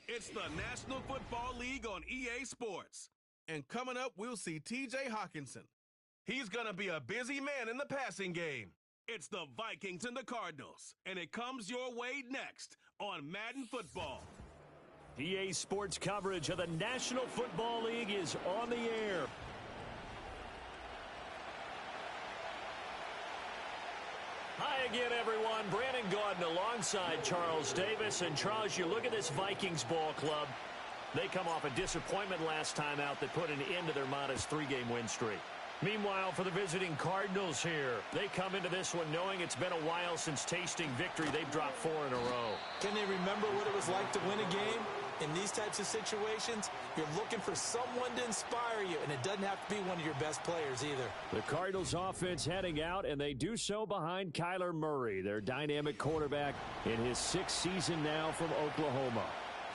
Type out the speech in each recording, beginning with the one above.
It's the National Football League on EA Sports. And coming up, we'll see TJ Hawkinson. He's going to be a busy man in the passing game. It's the Vikings and the Cardinals, and it comes your way next on Madden Football. EA Sports coverage of the National Football League is on the air. Hi again, everyone. Brandon Gaudin alongside Charles Davis. And Charles, you look at this Vikings ball club. They come off a disappointment last time out that put an end to their modest 3-game win streak. Meanwhile, for the visiting Cardinals here, they come into this one knowing it's been a while since tasting victory. They've dropped 4 in a row. Can they remember what it was like to win a game? In these types of situations, you're looking for someone to inspire you, and it doesn't have to be one of your best players either. The Cardinals offense heading out, and they do so behind Kyler Murray, their dynamic quarterback in his 6th season now from Oklahoma.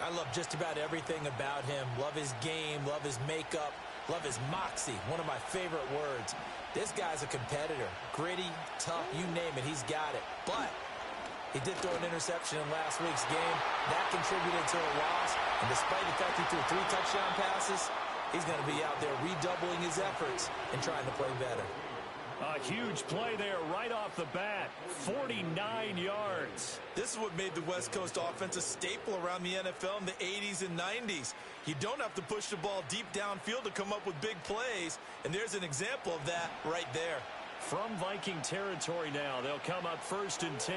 I love just about everything about him. Love his game, love his makeup, love his moxie, one of my favorite words. This guy's a competitor. Gritty, tough, you name it, he's got it. But he did throw an interception in last week's game. That contributed to the loss. And despite the fact he threw 3 touchdown passes, he's going to be out there redoubling his efforts and trying to play better. A huge play there right off the bat. 49 yards. This is what made the West Coast offense a staple around the NFL in the 80s and 90s. You don't have to push the ball deep downfield to come up with big plays. And there's an example of that right there. From Viking territory now, they'll come up 1st and 10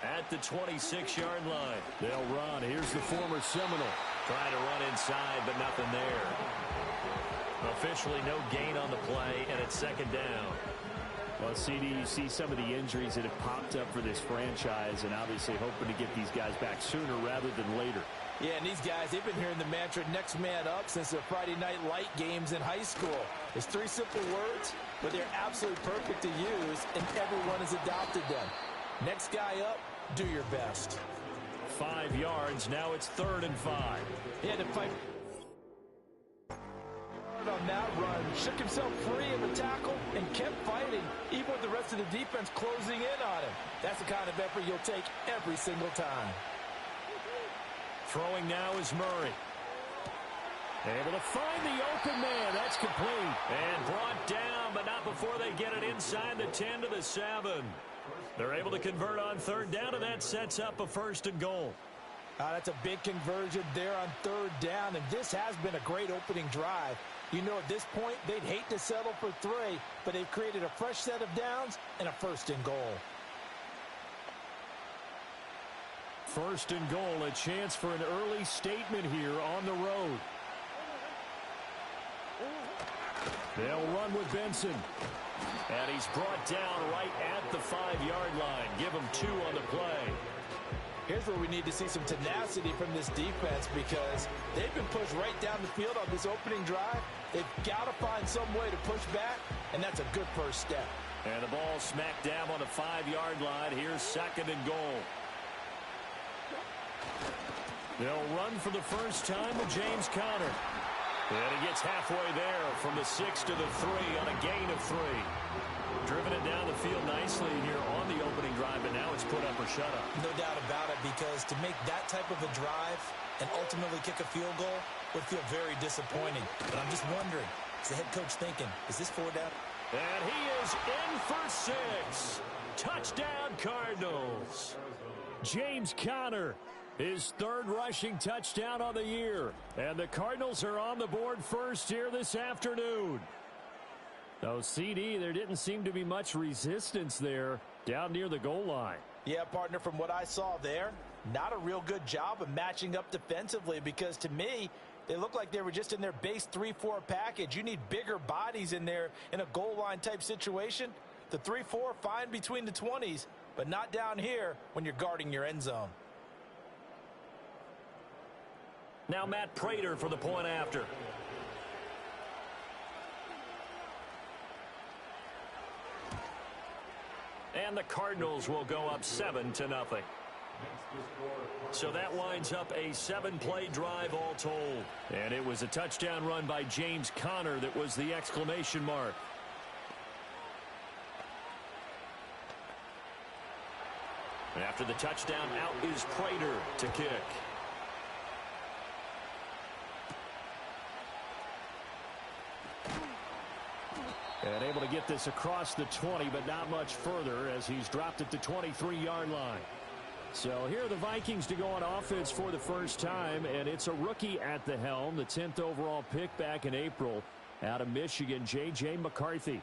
at the 26-yard line. They'll run. Here's the former Seminole. Trying to run inside, but nothing there. Officially no gain on the play, and it's 2nd down. Well, CD, you see some of the injuries that have popped up for this franchise, and obviously hoping to get these guys back sooner rather than later. Yeah, and these guys, they've been hearing the mantra next man up since their Friday night light games in high school. It's 3 simple words, but they're absolutely perfect to use, and everyone has adopted them. Next guy up, do your best. 5 yards, now it's 3rd and 5. He had to fight on that run, shook himself free of the tackle, and kept fighting, even with the rest of the defense closing in on him. That's the kind of effort you'll take every single time. Throwing now is Murray. Able to find the open man. That's complete. And brought down, but not before they get it inside the 10 to the 7. They're able to convert on 3rd down, and that sets up a 1st and goal. That's a big conversion there on 3rd down, and this has been a great opening drive. You know, at this point, they'd hate to settle for 3, but they've created a fresh set of downs and a 1st and goal. 1st and goal, a chance for an early statement here on the road. They'll run with Benson. And he's brought down right at the 5-yard line. Give him 2 on the play. Here's where we need to see some tenacity from this defense because they've been pushed right down the field on this opening drive. They've got to find some way to push back, and that's a good first step. And the ball smacked down on the 5-yard line. Here's 2nd and goal. They'll run for the first time with James Conner. And he gets halfway there from the 6 to the 3 on a gain of 3. Driven it down the field nicely here on the opening drive, and now it's put up or shut up. No doubt about it, because to make that type of a drive and ultimately kick a field goal would feel very disappointing. But I'm just wondering, is the head coach thinking, is this 4 down? And he is in for 6. Touchdown, Cardinals. James Conner, his 3rd rushing touchdown on the year. And the Cardinals are on the board first here this afternoon. Oh, CD, there didn't seem to be much resistance there down near the goal line. Yeah, partner, from what I saw there, not a real good job of matching up defensively because to me, they look like they were just in their base 3-4 package. You need bigger bodies in there in a goal line type situation. The 3-4, fine between the 20s, but not down here when you're guarding your end zone. Now Matt Prater for the point after. And the Cardinals will go up 7-0. So that winds up a 7-play drive all told. And it was a touchdown run by James Conner that was the exclamation mark. After the touchdown, out is Prater to kick. And able to get this across the 20, but not much further as he's dropped it to 23-yard line. So here are the Vikings to go on offense for the first time, and it's a rookie at the helm, the 10th overall pick back in April out of Michigan, J.J. McCarthy.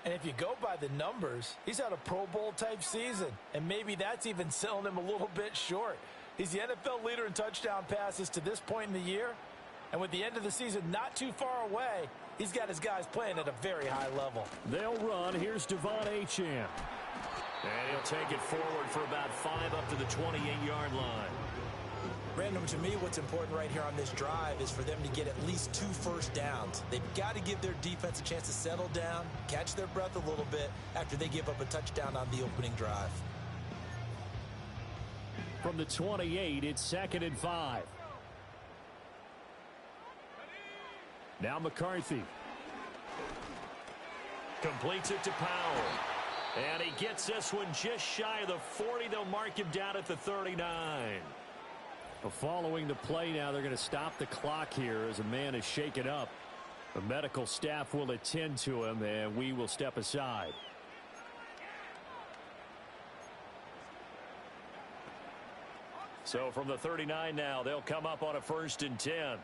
And if you go by the numbers, he's had a Pro Bowl-type season, and maybe that's even selling him a little bit short. He's the NFL leader in touchdown passes to this point in the year, and with the end of the season not too far away, he's got his guys playing at a very high level. They'll run. Here's Devon Achane. And he'll take it forward for about 5 up to the 28-yard line. Random, to me, what's important right here on this drive is for them to get at least 2 first downs. They've got to give their defense a chance to settle down, catch their breath a little bit after they give up a touchdown on the opening drive. From the 28, it's 2nd and 5. Now McCarthy. Completes it to Powell. And he gets this one just shy of the 40. They'll mark him down at the 39. Well, following the play now, they're going to stop the clock here as a man is shaken up. The medical staff will attend to him, and we will step aside. So from the 39 now, they'll come up on a 1st and 10.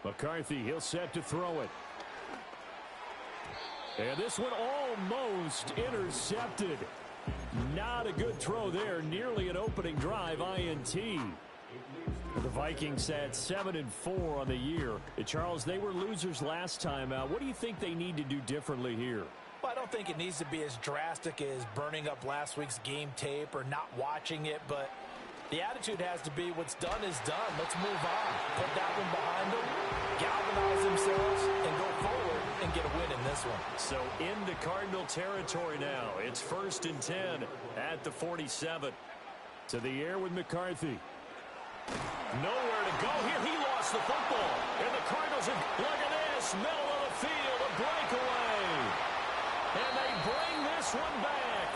McCarthy, he'll set to throw it. And this one almost intercepted. Not a good throw there. Nearly an opening drive INT. The Vikings had 7-4 on the year. Charles, they were losers last time out. What do you think they need to do differently here? Well, I don't think it needs to be as drastic as burning up last week's game tape or not watching it, but the attitude has to be what's done is done. Let's move on. Put that one behind them, galvanize themselves, and go forward and get a win in this one. So into Cardinal territory now. It's 1st and 10 at the 47. To the air with McCarthy. Nowhere to go here. He lost the football. And the Cardinals are, look at this, middle of the field, a breakaway. And they bring this one back.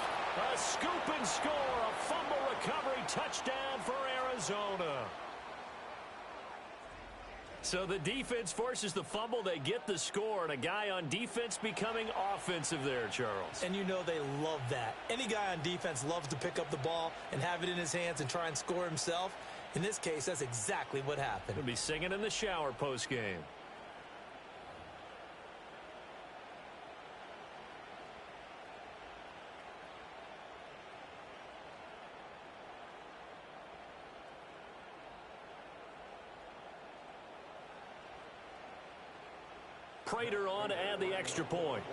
A scoop and score, a fumble recovery touchdown for Arizona. So the defense forces the fumble, they get the score, and a guy on defense becoming offensive there, Charles. And you know they love that. Any guy on defense loves to pick up the ball and have it in his hands and try and score himself. In this case, that's exactly what happened. He'll be singing in the shower post-game. Prater on to add the extra point.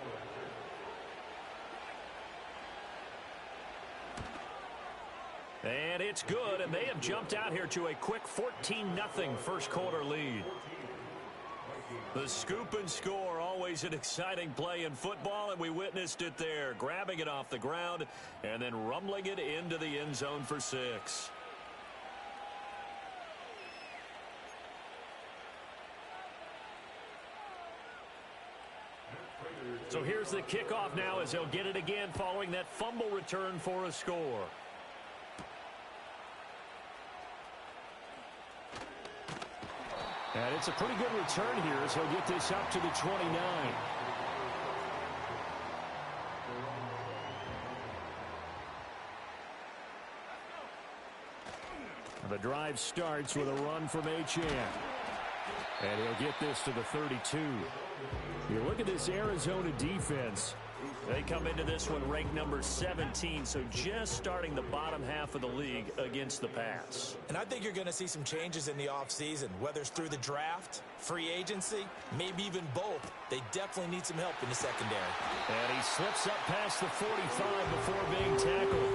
And it's good, and they have jumped out here to a quick 14-0 first quarter lead. The scoop and score, always an exciting play in football, and we witnessed it there, grabbing it off the ground and then rumbling it into the end zone for 6. So here's the kickoff now as they'll get it again following that fumble return for a score. And it's a pretty good return here as he'll get this up to the 29. The drive starts with a run from Achane. And he'll get this to the 32. You look at this Arizona defense. They come into this one ranked number 17, so just starting the bottom half of the league against the pass. And I think you're going to see some changes in the offseason, whether it's through the draft, free agency, maybe even both. They definitely need some help in the secondary. And he slips up past the 45 before being tackled.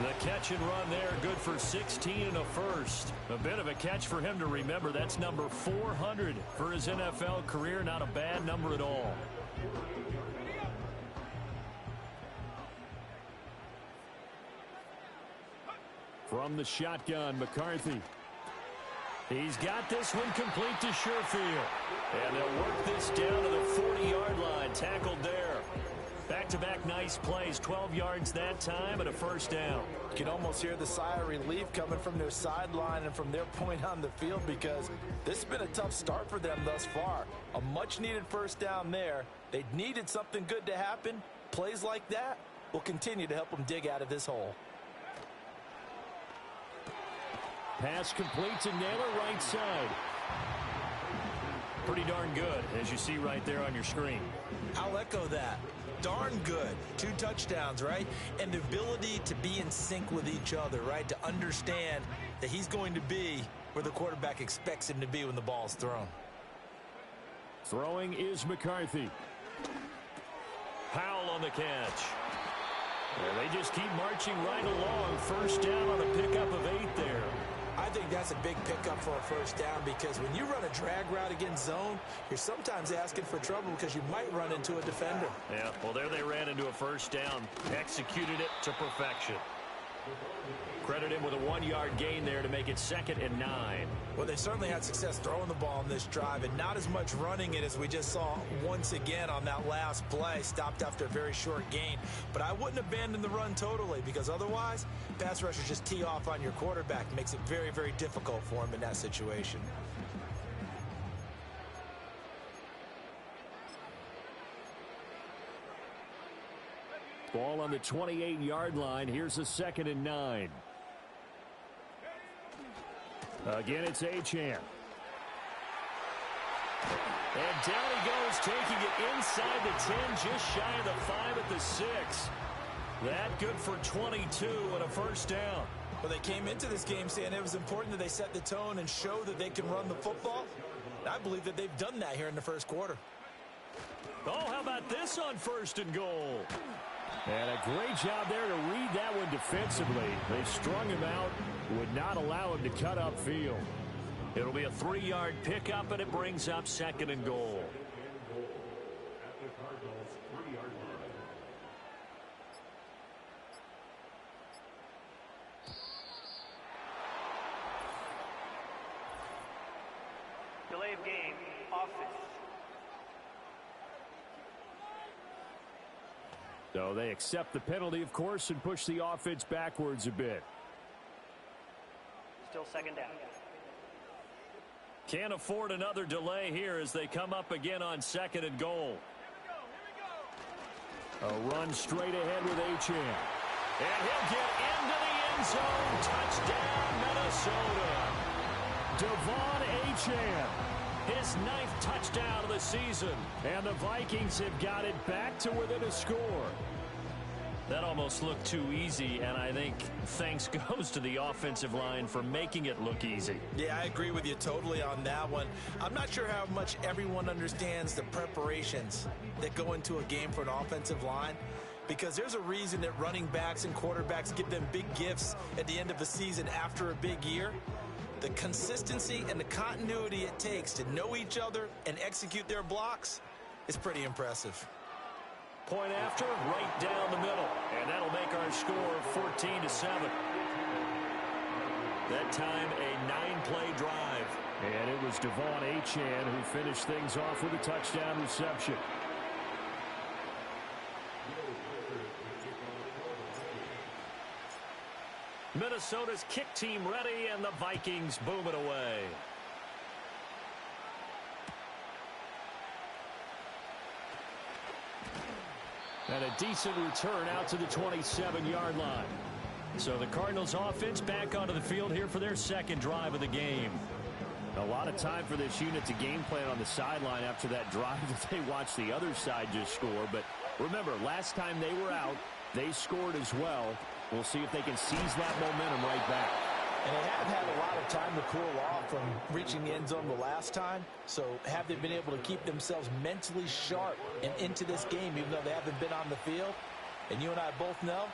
The catch and run there, good for 16 and a first. A bit of a catch for him to remember. That's number 400 for his NFL career. Not a bad number at all. From the shotgun, McCarthy. He's got this one complete to Sherfield. And they'll work this down to the 40-yard line. Tackled there. Back back-to-back nice plays. 12 yards that time and a first down. You can almost hear the sigh of relief coming from their sideline and from their point on the field, because this has been a tough start for them thus far. A much-needed first down there. They needed something good to happen. Plays like that will continue to help them dig out of this hole. Pass complete to Naylor, right side. Pretty darn good, as you see right there on your screen. I'll echo that. Darn good. 2 touchdowns, right? And the ability to be in sync with each other, right? To understand that he's going to be where the quarterback expects him to be when the ball's thrown. Throwing is McCarthy. Powell on the catch. Yeah, they just keep marching right along. First down on a pickup of 8 there. I think that's a big pickup for a first down, because when you run a drag route against zone, you're sometimes asking for trouble because you might run into a defender. Yeah, well, there they ran into a first down. Executed it to perfection. Credit him with a 1-yard gain there to make it 2nd and 9. Well, they certainly had success throwing the ball on this drive, and not as much running it as we just saw once again on that last play. Stopped after a very short gain. But I wouldn't abandon the run totally, because otherwise, pass rushers just tee off on your quarterback. It makes it very, very difficult for him in that situation. Ball on the 28-yard line. Here's a 2nd and 9. Again, it's Achane. And down he goes, taking it inside the 10, just shy of the 5 at the 6. That good for 22 and a first down. Well, they came into this game saying it was important that they set the tone and show that they can run the football. And I believe that they've done that here in the first quarter. Oh, how about this on 1st and goal? And a great job there to read that one defensively. They strung him out, would not allow him to cut upfield. It'll be a 3-yard pickup, and it brings up 2nd and goal. Delay of game, offense. So they accept the penalty, of course, and push the offense backwards a bit. Still 2nd down. Can't afford another delay here as they come up again on 2nd and goal. A run straight ahead with Achane. And he'll get into the end zone. Touchdown, Minnesota. Devon Achane. His 9th touchdown of the season. And the Vikings have got it back to within a score. That almost looked too easy, and I think thanks goes to the offensive line for making it look easy. Yeah, I agree with you totally on that one. I'm not sure how much everyone understands the preparations that go into a game for an offensive line, because there's a reason that running backs and quarterbacks give them big gifts at the end of the season after a big year. The consistency and the continuity it takes to know each other and execute their blocks is pretty impressive. Point after, right down the middle. And that'll make our score 14-7. That time, a 9-play drive. And it was Devon Achane who finished things off with a touchdown reception. Minnesota's kick team ready, and the Vikings boom it away. And a decent return out to the 27-yard line. So the Cardinals offense back onto the field here for their 2nd drive of the game. A lot of time for this unit to game plan on the sideline after that drive that they watched the other side just score. But remember, last time they were out, they scored as well. We'll see if they can seize that momentum right back. And they have had a lot of time to cool off from reaching the end zone the last time. So have they been able to keep themselves mentally sharp and into this game, even though they haven't been on the field? And you and I both know,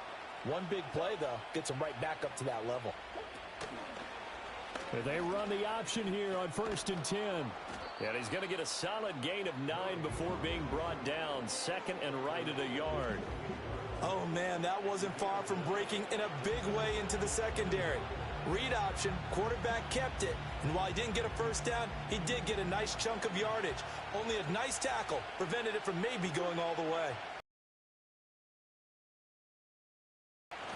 one big play, though, gets them right back up to that level. They run the option here on 1st and 10. And he's going to get a solid gain of 9 before being brought down. 2nd and right at a yard. Oh, man, that wasn't far from breaking in a big way into the secondary. Read option, quarterback kept it, and while he didn't get a first down, he did get a nice chunk of yardage. Only a nice tackle prevented it from maybe going all the way.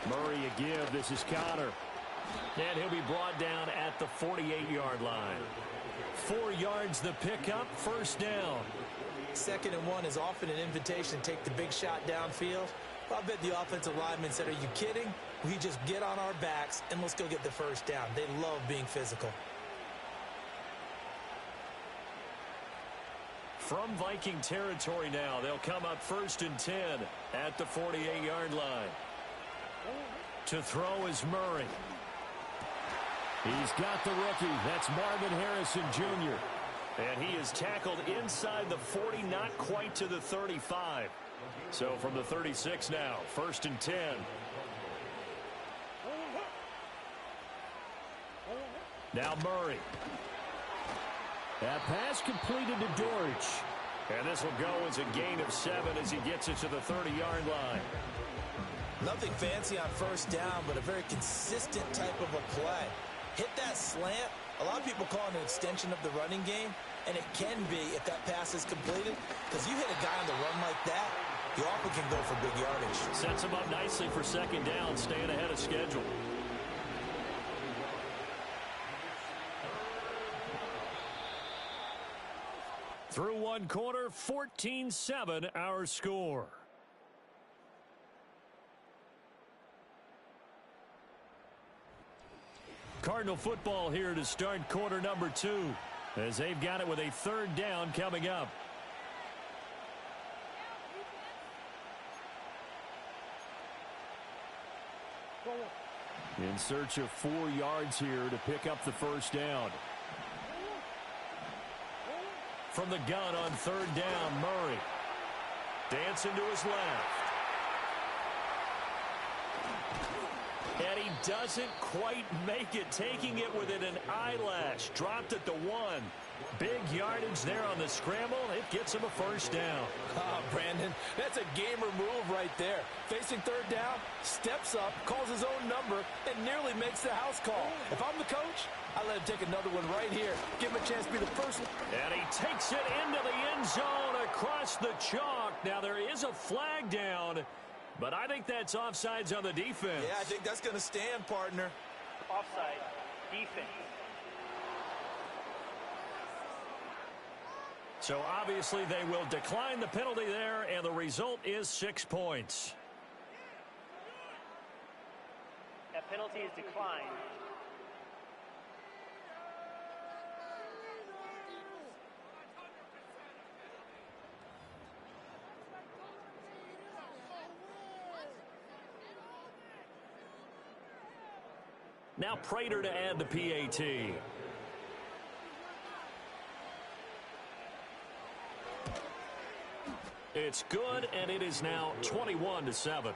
Murray a give. This is Connor. And he'll be brought down at the 48-yard line. 4 yards the pickup, first down. 2nd and 1 is often an invitation to take the big shot downfield. I bet the offensive lineman said, are you kidding? We just get on our backs and let's go get the first down. They love being physical. From Viking territory now, they'll come up 1st and 10 at the 48-yard line. To throw is Murray. He's got the rookie. That's Marvin Harrison Jr. And he is tackled inside the 40, not quite to the 35. So from the 36 now, 1st and 10. Now Murray. That pass completed to Dortch. And this will go as a gain of 7 as he gets it to the 30-yard line. Nothing fancy on 1st down, but a very consistent type of a play. Hit that slant. A lot of people call it an extension of the running game, and it can be if that pass is completed, because you hit a guy on the run like that, you often can go for big yardage. Sets him up nicely for 2nd down, staying ahead of schedule. Through 1 quarter, 14-7 our score. Cardinal football here to start quarter number 2 as they've got it with a 3rd down coming up. In search of 4 yards here to pick up the 1st down. From the gun on 3rd down, Murray. Dancing to his left. And he doesn't quite make it, taking it within an eyelash. Dropped at the 1. Big yardage there on the scramble. It gets him a 1st down. Brandon, that's a gamer move right there. Facing 3rd down, steps up, calls his own number, and nearly makes the house call. If I'm the coach, I let him take another one right here. Give him a chance to be the first one. And he takes it into the end zone across the chalk. Now there is a flag down, but I think that's offsides on the defense. Yeah, I think that's going to stand, partner. Offside. Defense. So obviously they will decline the penalty there, and the result is 6 points. That penalty is declined. Now Prater to add the PAT. It's good, and it is now 21-7.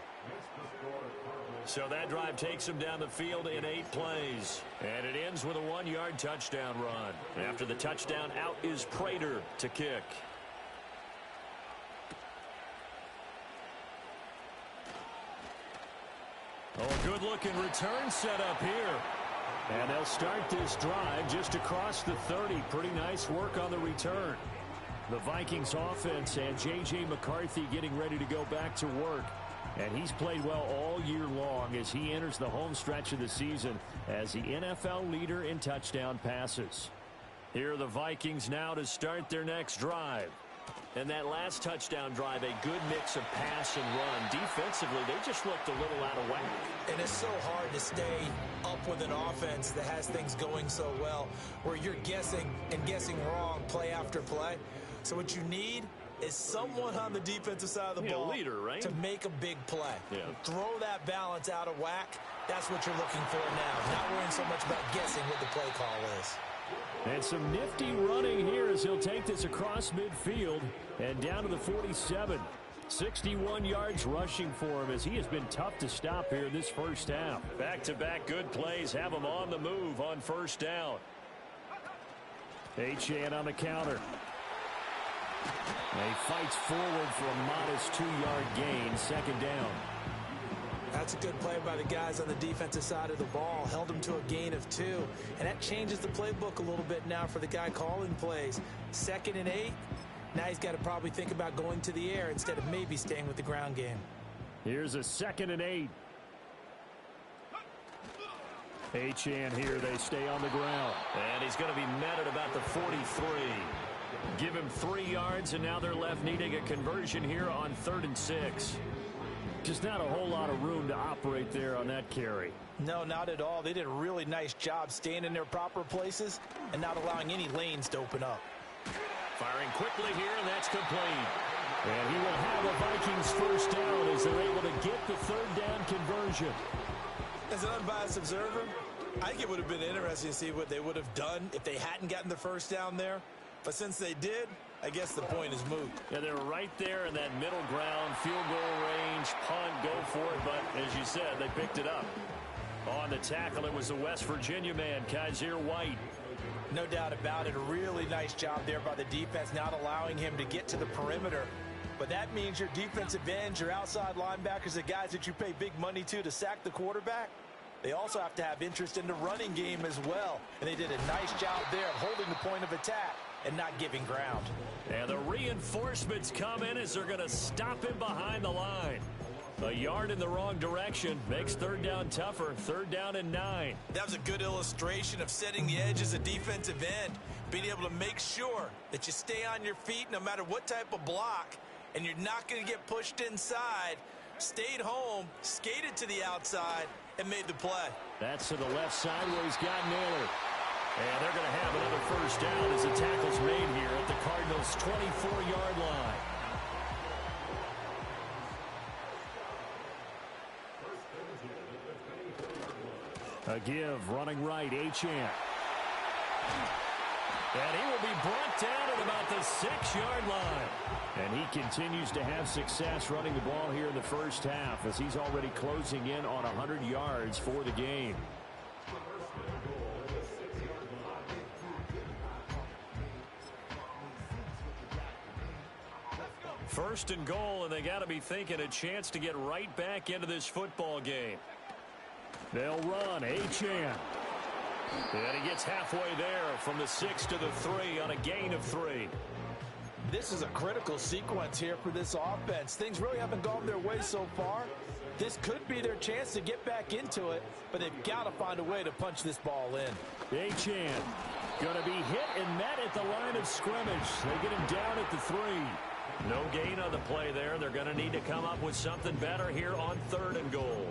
So that drive takes him down the field in 8 plays. And it ends with a 1-yard touchdown run. After the touchdown, out is Prater to kick. Oh, good-looking return set up here. And they'll start this drive just across the 30. Pretty nice work on the return. The Vikings offense and J.J. McCarthy getting ready to go back to work. And he's played well all year long as he enters the home stretch of the season as the NFL leader in touchdown passes. Here are the Vikings now to start their next drive. And that last touchdown drive, a good mix of pass and run. Defensively, they just looked a little out of whack. And it's so hard to stay up with an offense that has things going so well, where you're guessing and guessing wrong play after play. So what you need is someone on the defensive side of the ball leader, right? to make a big play. Yeah. Throw that balance out of whack. That's what you're looking for now. Not worrying so much about guessing what the play call is. And some nifty running here as he'll take this across midfield and down to the 47. 61 yards rushing for him as he has been tough to stop here this first half. Back-to-back good plays have him on the move on 1st down. Achane on the counter. And he fights forward for a modest 2-yard gain, 2nd down. That's a good play by the guys on the defensive side of the ball. Held him to a gain of 2. And that changes the playbook a little bit now for the guy calling plays. 2nd and 8. Now he's got to probably think about going to the air instead of maybe staying with the ground game. Here's a 2nd and 8. Achane here. They stay on the ground. And he's going to be met at about the 43. Give him 3 yards, and now they're left needing a conversion here on 3rd and 6. Just not a whole lot of room to operate there on that carry. No, not at all. They did a really nice job staying in their proper places and not allowing any lanes to open up. Firing quickly here, and that's complete. And he will have a Vikings first down as they're able to get the 3rd down conversion. As an unbiased observer, I think it would have been interesting to see what they would have done if they hadn't gotten the first down there. But since they did, I guess the point is moot. Yeah, they were right there in that middle ground, field goal range, punt, go for it. But as you said, they picked it up. On the tackle, it was the West Virginia man, Kaiser White. No doubt about it. A really nice job there by the defense, not allowing him to get to the perimeter. But that means your defensive ends, your outside linebackers, the guys that you pay big money to sack the quarterback, they also have to have interest in the running game as well. And they did a nice job there of holding the point of attack and not giving ground. And the reinforcements come in as they're going to stop him behind the line. A yard in the wrong direction makes 3rd down tougher. 3rd down and 9. That was a good illustration of setting the edge as a defensive end, being able to make sure that you stay on your feet no matter what type of block, and you're not going to get pushed inside. Stayed home, skated to the outside, and made the play. That's to the left side where he's got Naylor. And they're going to have another first down as the tackle's made here at the Cardinals' 24-yard line. A give, running right, Achane. And he will be brought down at about the 6-yard line. And he continues to have success running the ball here in the first half as he's already closing in on 100 yards for the game. First and goal, and they got to be thinking a chance to get right back into this football game. They'll run, Achane. And he gets halfway there from the 6 to the 3 on a gain of 3. This is a critical sequence here for this offense. Things really haven't gone their way so far. This could be their chance to get back into it, but they've got to find a way to punch this ball in. Achane going to be hit and met at the line of scrimmage. They get him down at the 3. No gain on the play there. They're going to need to come up with something better here on 3rd and goal.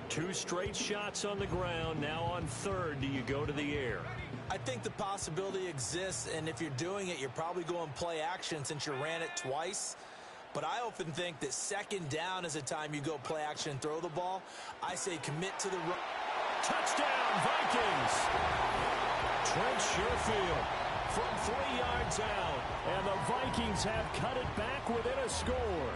2 straight shots on the ground. Now on 3rd, do you go to the air? I think the possibility exists, and if you're doing it, you're probably going play action since you ran it twice. But I often think that 2nd down is a time you go play action and throw the ball. I say commit to the run. Touchdown, Vikings! Trent Sherfield from 3 yards out, and the Vikings have cut it back within a score.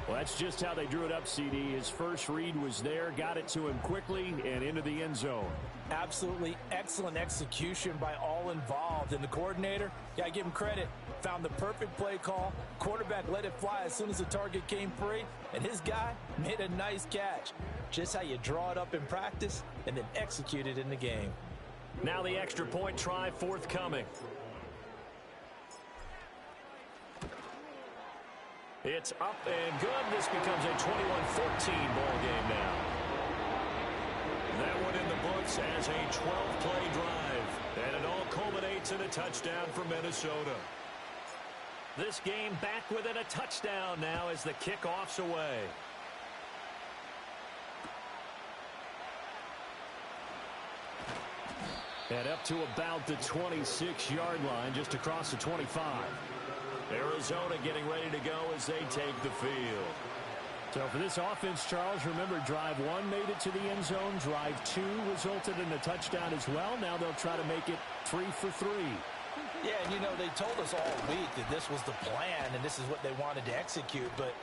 Well, that's just how they drew it up, CD. His first read was there, got it to him quickly, and into the end zone. Absolutely excellent execution by all involved. And the coordinator, got to give him credit, found the perfect play call. Quarterback let it fly as soon as the target came free, and his guy made a nice catch. Just how you draw it up in practice and then execute it in the game. Now the extra point try forthcoming. It's up and good. This becomes a 21-14 ball game now. That one in the books as a 12-play drive. And it all culminates in a touchdown for Minnesota. This game back within a touchdown now as the kickoff's away. And up to about the 26-yard line, just across the 25. Arizona getting ready to go as they take the field. So for this offense, Charles, remember drive 1 made it to the end zone. Drive 2 resulted in a touchdown as well. Now they'll try to make it 3 for 3. Yeah, and you know, they told us all week that this was the plan and this is what they wanted to execute. But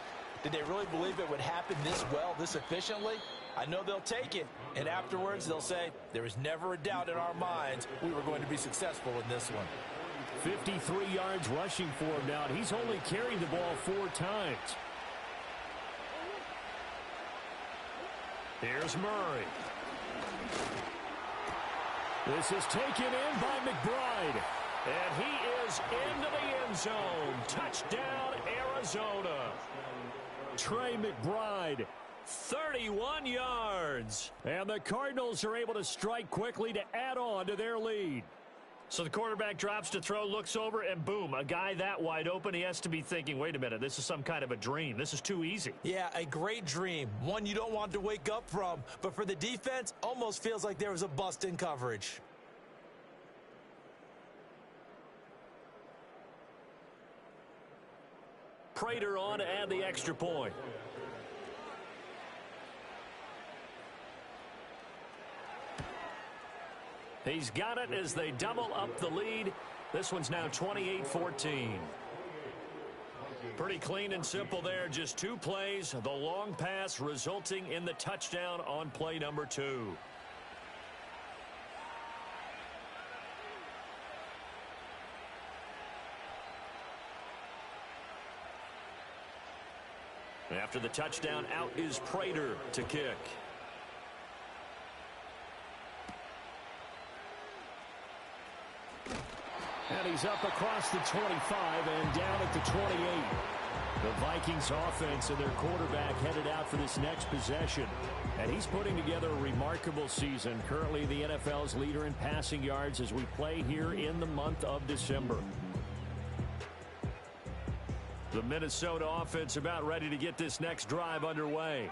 did they really believe it would happen this well, this efficiently? I know they'll take it. And afterwards, they'll say, there was never a doubt in our minds we were going to be successful in this one. 53 yards rushing for him now, and he's only carried the ball 4 times. Here's Murray. This is taken in by McBride, and he is into the end zone. Touchdown, Arizona. Trey McBride, 31 yards. And the Cardinals are able to strike quickly to add on to their lead. So the quarterback drops to throw, looks over, and boom, a guy that wide open, he has to be thinking, wait a minute, this is some kind of a dream. This is too easy. Yeah, a great dream. One you don't want to wake up from. But for the defense, almost feels like there was a bust in coverage. Prater on to add the extra point. He's got it as they double up the lead. This one's now 28-14. Pretty clean and simple there. Just 2 plays. The long pass resulting in the touchdown on play number 2. After the touchdown, out is Prater to kick. And he's up across the 25 and down at the 28. The Vikings offense and their quarterback headed out for this next possession. And he's putting together a remarkable season. Currently the NFL's leader in passing yards as we play here in the month of December. The Minnesota offense about ready to get this next drive underway.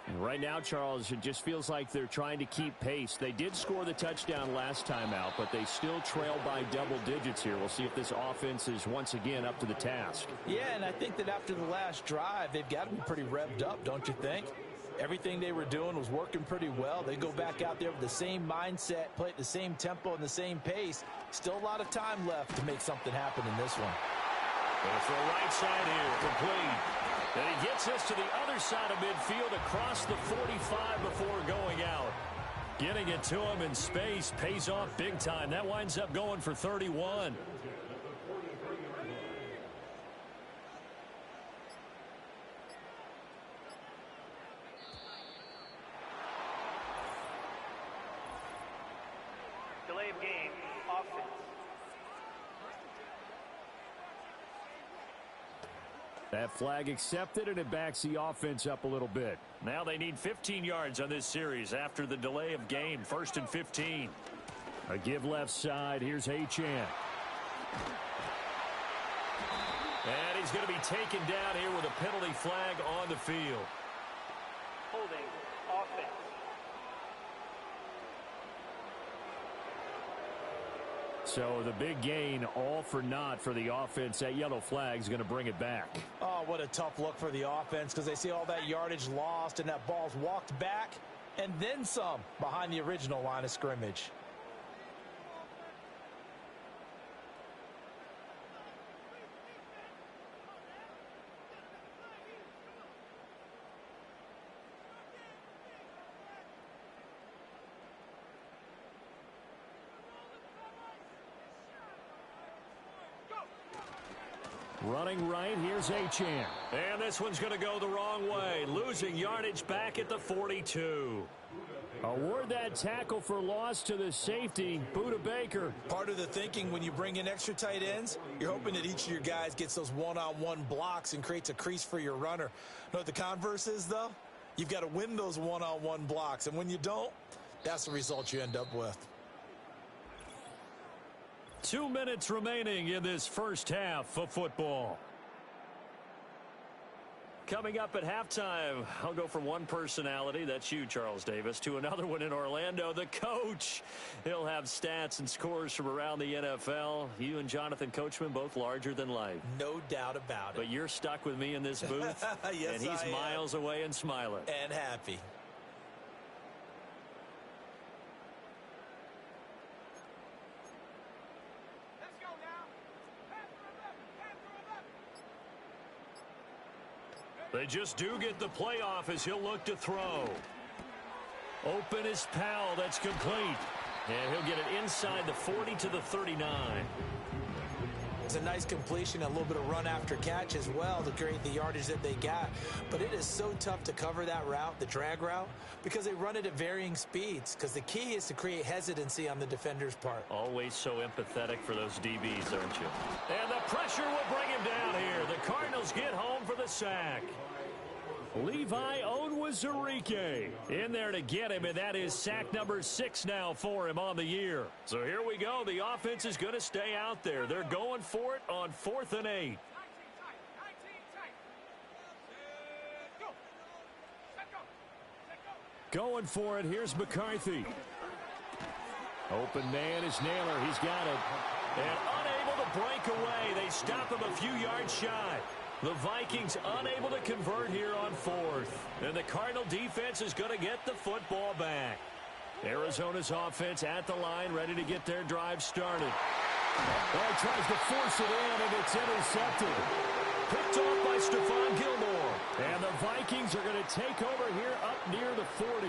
And right now, Charles, it just feels like they're trying to keep pace. They did score the touchdown last time out, but they still trail by double digits here. We'll see if this offense is once again up to the task. Yeah, and I think that after the last drive, they've got to be pretty revved up, don't you think? Everything they were doing was working pretty well. They go back out there with the same mindset, play at the same tempo and the same pace. Still a lot of time left to make something happen in this one. For a right side here, complete. And he gets us to the other side of midfield across the 45 before going out. Getting it to him in space pays off big time. That winds up going for 31. Delay of game, offense. That flag accepted, and it backs the offense up a little bit. Now they need 15 yards on this series after the delay of game. 1st and 15. A give left side. Here's Achane. And he's going to be taken down here with a penalty flag on the field. Holding, offense. So the big gain, all for naught for the offense. That yellow flag is going to bring it back. Oh, what a tough look for the offense because they see all that yardage lost and that ball's walked back and then some behind the original line of scrimmage. Running right, here's Achane. And this one's going to go the wrong way. Losing yardage back at the 42. Award that tackle for loss to the safety, Buda Baker. Part of the thinking when you bring in extra tight ends, you're hoping that each of your guys gets those one-on-one blocks and creates a crease for your runner. Know what the converse is, though? You've got to win those one-on-one blocks, and when you don't, that's the result you end up with. 2 minutes remaining in this first half of football. Coming up at halftime, I'll go from one personality, that's you, Charles Davis, to another one in Orlando, the coach. He'll have stats and scores from around the NFL. You and Jonathan Coachman, both larger than life. No doubt about it. But you're stuck with me in this booth, yes, and he's miles away and smiling. And happy. They just do get the playoff as he'll look to throw. Open is Powell. That's complete. And he'll get it inside the 40 to the 39. It's a nice completion, a little bit of run after catch as well to create the yardage that they got. But it is so tough to cover that route, the drag route, because they run it at varying speeds. Because the key is to create hesitancy on the defender's part. Always so empathetic for those DBs, aren't you? And the pressure will bring him down here. The Cardinals get home for the sack. Levi Onwuzurike in there to get him, and that is sack number 6 now for him on the year. So here we go. The offense is going to stay out there. They're going for it on 4th and 8. Going for it. Here's McCarthy. Open man is Naylor. He's got it. And unable to break away. They stop him a few yards shy. The Vikings unable to convert here on 4th. And the Cardinal defense is going to get the football back. Arizona's offense at the line, ready to get their drive started. Well, he tries to force it in, and it's intercepted. Picked off by Stephon Gilmore. And the Vikings are going to take over here up near the 40.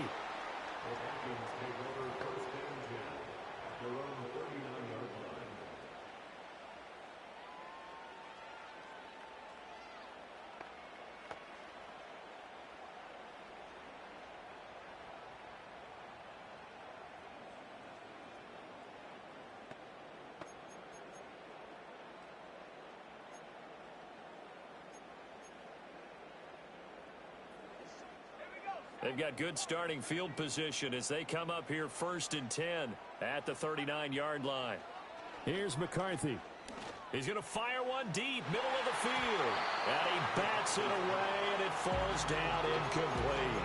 They've got good starting field position as they come up here 1st and 10 at the 39-yard line. Here's McCarthy. He's going to fire one deep, middle of the field. And he bats it away, and it falls down incomplete.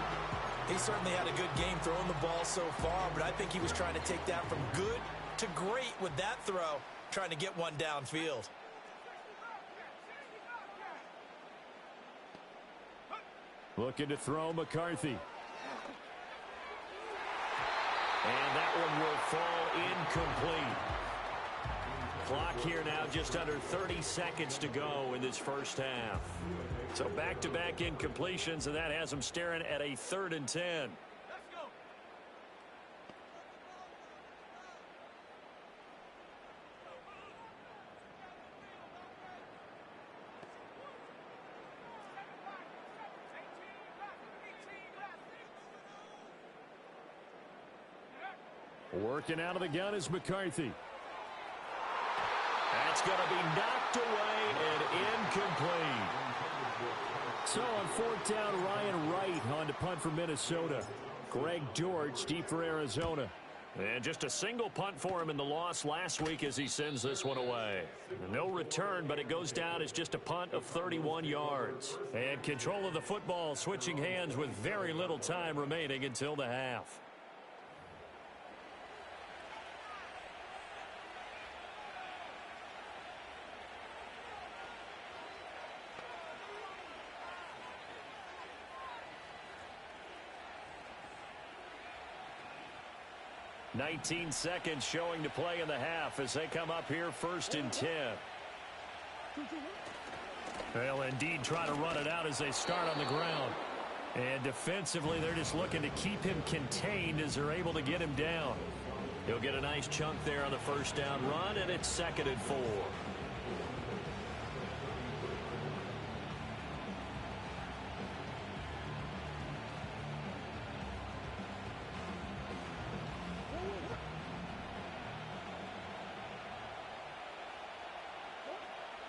He certainly had a good game throwing the ball so far, but I think he was trying to take that from good to great with that throw, trying to get one downfield. Looking to throw McCarthy. And that one will fall incomplete. Clock here now just under 30 seconds to go in this first half. So back-to-back incompletions, and that has them staring at a 3rd and 10. Working out of the gun is McCarthy. That's going to be knocked away and incomplete. So on 4th down, Ryan Wright on to punt for Minnesota. Greg George deep for Arizona. And just a single punt for him in the loss last week as he sends this one away. No return, but it goes down as just a punt of 31 yards. And control of the football switching hands with very little time remaining until the half. $19 seconds showing to play in the half as they come up here 1st and 10. They'll indeed try to run it out as they start on the ground. And defensively, they're just looking to keep him contained as they're able to get him down. He'll get a nice chunk there on the 1st down run, and it's 2nd and 4.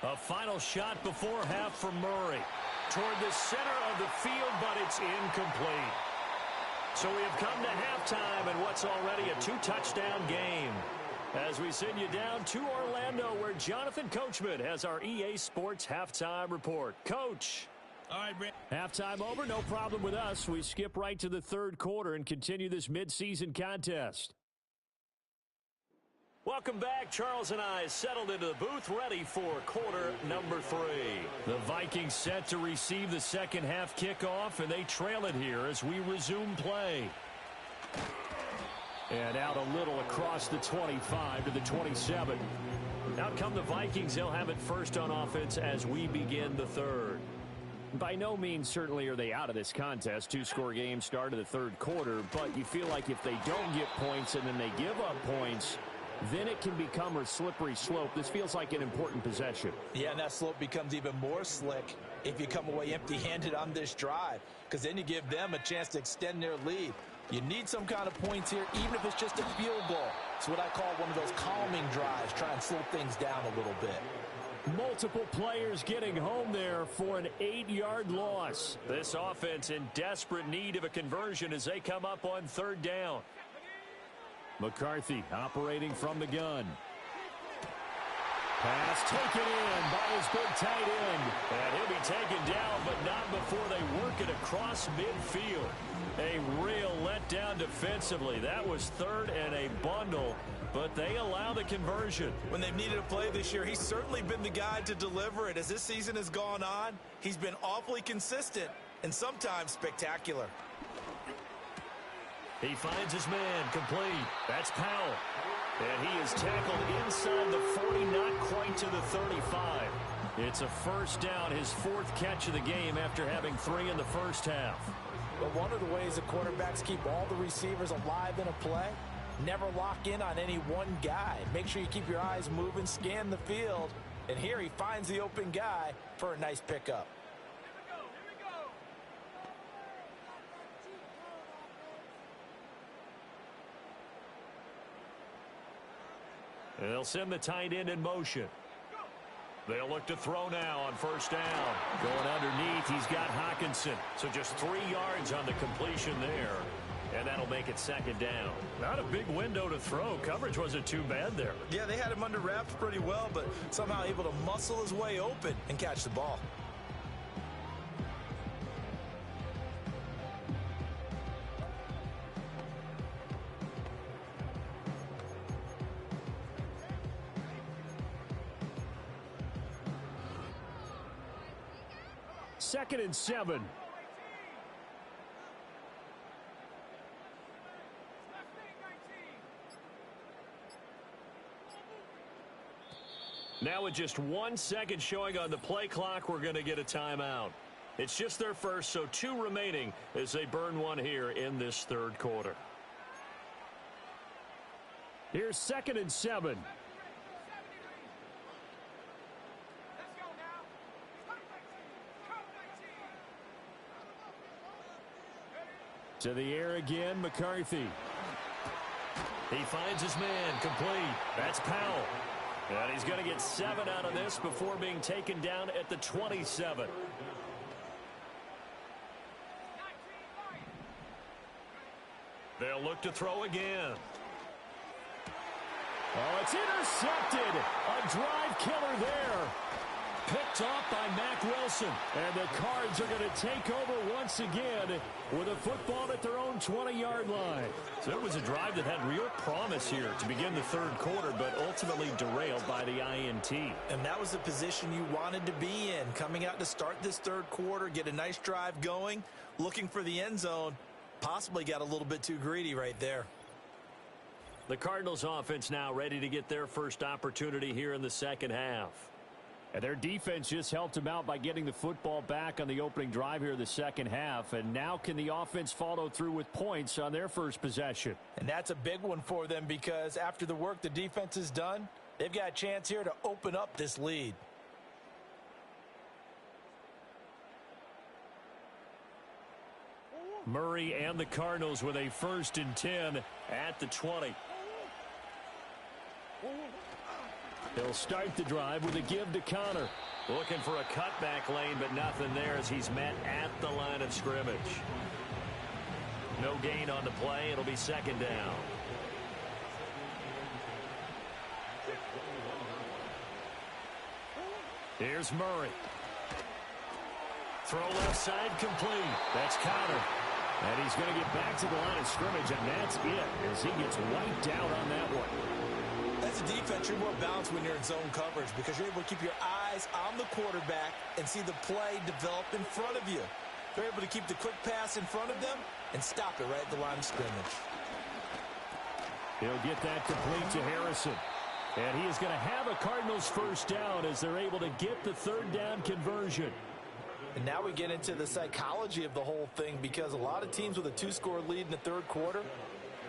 A final shot before half from Murray. Toward the center of the field, but it's incomplete. So we have come to halftime in what's already a 2-touchdown game. As we send you down to Orlando, where Jonathan Coachman has our EA Sports halftime report. Coach. All right, Brent. Halftime over, no problem with us. We skip right to the 3rd quarter and continue this midseason contest. Welcome back. Charles and I settled into the booth, ready for quarter number 3. The Vikings set to receive the second half kickoff, and they trail it here as we resume play. And out a little across the 25 to the 27. Out come the Vikings. They'll have it first on offense as we begin the 3rd. By no means certainly are they out of this contest. 2-score game start of the 3rd quarter, but you feel like if they don't get points and then they give up points, then it can become a slippery slope. This feels like an important possession. Yeah, and that slope becomes even more slick if you come away empty-handed on this drive, because then you give them a chance to extend their lead. You need some kind of points here, even if it's just a field goal. It's what I call one of those calming drives, try and slow things down a little bit. Multiple players getting home there for an 8-yard loss. This offense in desperate need of a conversion as they come up on third down. McCarthy operating from the gun. Pass taken in by his big tight end. And he'll be taken down, but not before they work it across midfield. A real letdown defensively. That was third and a bundle, but they allow the conversion. When they've needed a play this year, he's certainly been the guy to deliver it. As this season has gone on, he's been awfully consistent and sometimes spectacular. He finds his man complete. That's Powell. And he is tackled inside the 40, not quite to the 35. It's a first down, his fourth catch of the game after having 3 in the first half. But one of the ways the quarterbacks keep all the receivers alive in a play, never lock in on any one guy. Make sure you keep your eyes moving, scan the field. And here he finds the open guy for a nice pickup. And they'll send the tight end in motion. They'll look to throw now on first down. Going underneath, he's got Hockenson. So just 3 yards on the completion there. And that'll make it second down. Not a big window to throw. Coverage wasn't too bad there. Yeah, they had him under wraps pretty well, but somehow able to muscle his way open and catch the ball. Second and 7. Now with just 1 second showing on the play clock, we're going to get a timeout. It's just their first, so 2 remaining as they burn one here in this third quarter. Here's second and 7. To the air again, McCarthy. He finds his man complete. That's Powell. And he's going to get 7 out of this before being taken down at the 27. They'll look to throw again. Oh, it's intercepted. A drive killer there. Picked off by Mack Wilson. And the Cards are going to take over once again with a football at their own 20-yard line. So it was a drive that had real promise here to begin the third quarter, but ultimately derailed by the INT. And that was the position you wanted to be in. Coming out to start this third quarter, get a nice drive going, looking for the end zone. Possibly got a little bit too greedy right there. The Cardinals offense now ready to get their first opportunity here in the second half. And their defense just helped them out by getting the football back on the opening drive here in the second half. And now can the offense follow through with points on their first possession? And that's a big one for them because after the work the defense has done, they've got a chance here to open up this lead. Murray and the Cardinals with a 1st and 10 at the 20. He'll start the drive with a give to Connor. Looking for a cutback lane, but nothing there as he's met at the line of scrimmage. No gain on the play. It'll be second down. Here's Murray. Throw left side complete. That's Connor. And he's going to get back to the line of scrimmage, and that's it as he gets wiped out on that one. As a defense, you're more balanced when you're in zone coverage because you're able to keep your eyes on the quarterback and see the play develop in front of you. They're able to keep the quick pass in front of them and stop it right at the line of scrimmage. He'll get that complete to Harrison. And he is going to have a Cardinals first down as they're able to get the third down conversion. And now we get into the psychology of the whole thing because a lot of teams with a 2-score lead in the third quarter,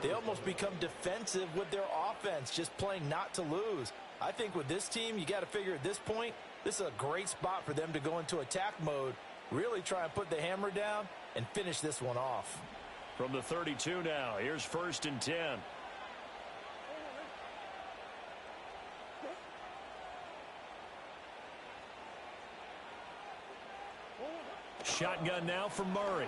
they almost become defensive with their offense, just playing not to lose. I think with this team, you got to figure at this point, this is a great spot for them to go into attack mode, really try and put the hammer down and finish this one off. From the 32 now, here's 1st and 10. shotgun now for Murray.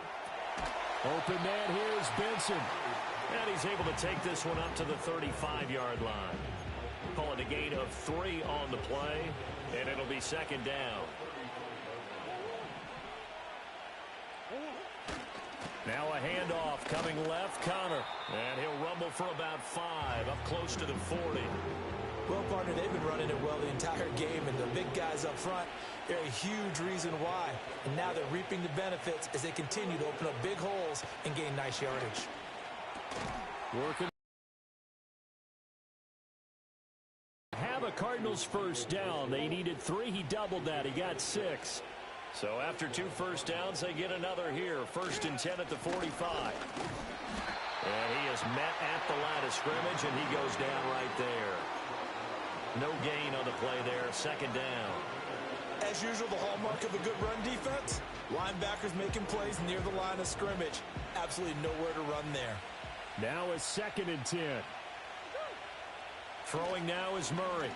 Open man here is Benson. And he's able to take this one up to the 35-yard line. Call it a gain of 3 on the play, and it'll be second down. Now a handoff coming left, Connor. And he'll rumble for about 5, up close to the 40. Well, partner, they've been running it well the entire game, and the big guys up front, they're a huge reason why. And now they're reaping the benefits as they continue to open up big holes and gain nice yardage. Working. Have a Cardinals first down. They needed 3. He doubled that. He got 6. So after 2 first downs, they get another here. 1st and 10 at the 45. And he is met at the line of scrimmage, and he goes down right there. No gain on the play there. Second down. As usual, the hallmark of a good run defense, linebackers making plays near the line of scrimmage. Absolutely nowhere to run there. Now a 2nd and 10. Throwing now is Murray.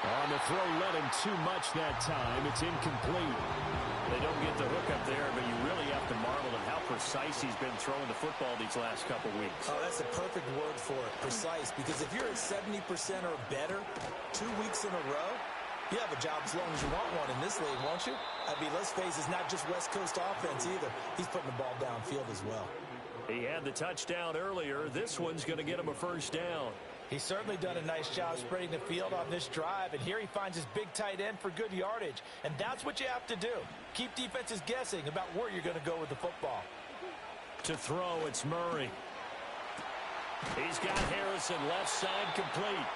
On the throw, let him too much that time. It's incomplete. They don't get the hook up there, but you really have to marvel at how precise he's been throwing the football these last couple weeks. Oh, that's the perfect word for it, precise. Because if you're at 70% or better 2 weeks in a row, you have a job as long as you want one in this league, won't you? I mean, let's face it, it's not just West Coast offense either. He's putting the ball downfield as well. He had the touchdown earlier. This one's going to get him a first down. He's certainly done a nice job spreading the field on this drive, and here he finds his big tight end for good yardage. And that's what you have to do. Keep defenses guessing about where you're going to go with the football. To throw, it's Murray. He's got Harrison left side complete.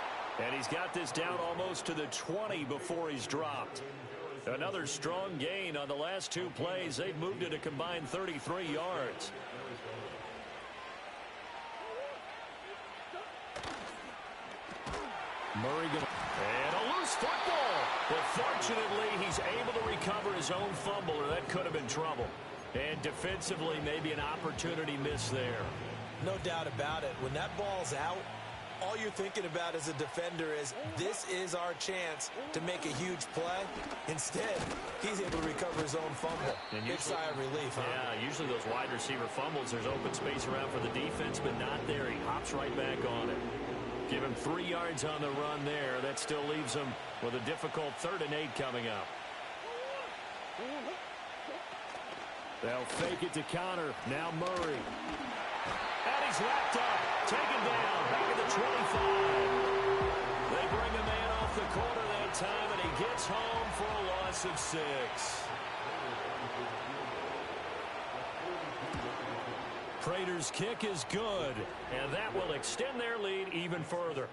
And he's got this down almost to the 20 before he's dropped. Another strong gain on the last 2 plays. They've moved it a combined 33 yards. Murray and a loose football. But fortunately, he's able to recover his own fumble, or that could have been trouble. And defensively, maybe an opportunity missed there. No doubt about it. When that ball's out, all you're thinking about as a defender is, this is our chance to make a huge play. Instead, he's able to recover his own fumble. And big sigh of relief, huh? Yeah, usually those wide receiver fumbles, there's open space around for the defense, but not there. He hops right back on it. Give him 3 yards on the run there. That still leaves him with a difficult 3rd and 8 coming up. They'll fake it to Connor. Now Murray. And he's wrapped up. Taken down. Back at the 25. They bring a man off the corner that time, and he gets home for a loss of 6. Prater's kick is good, and that will extend their lead even further.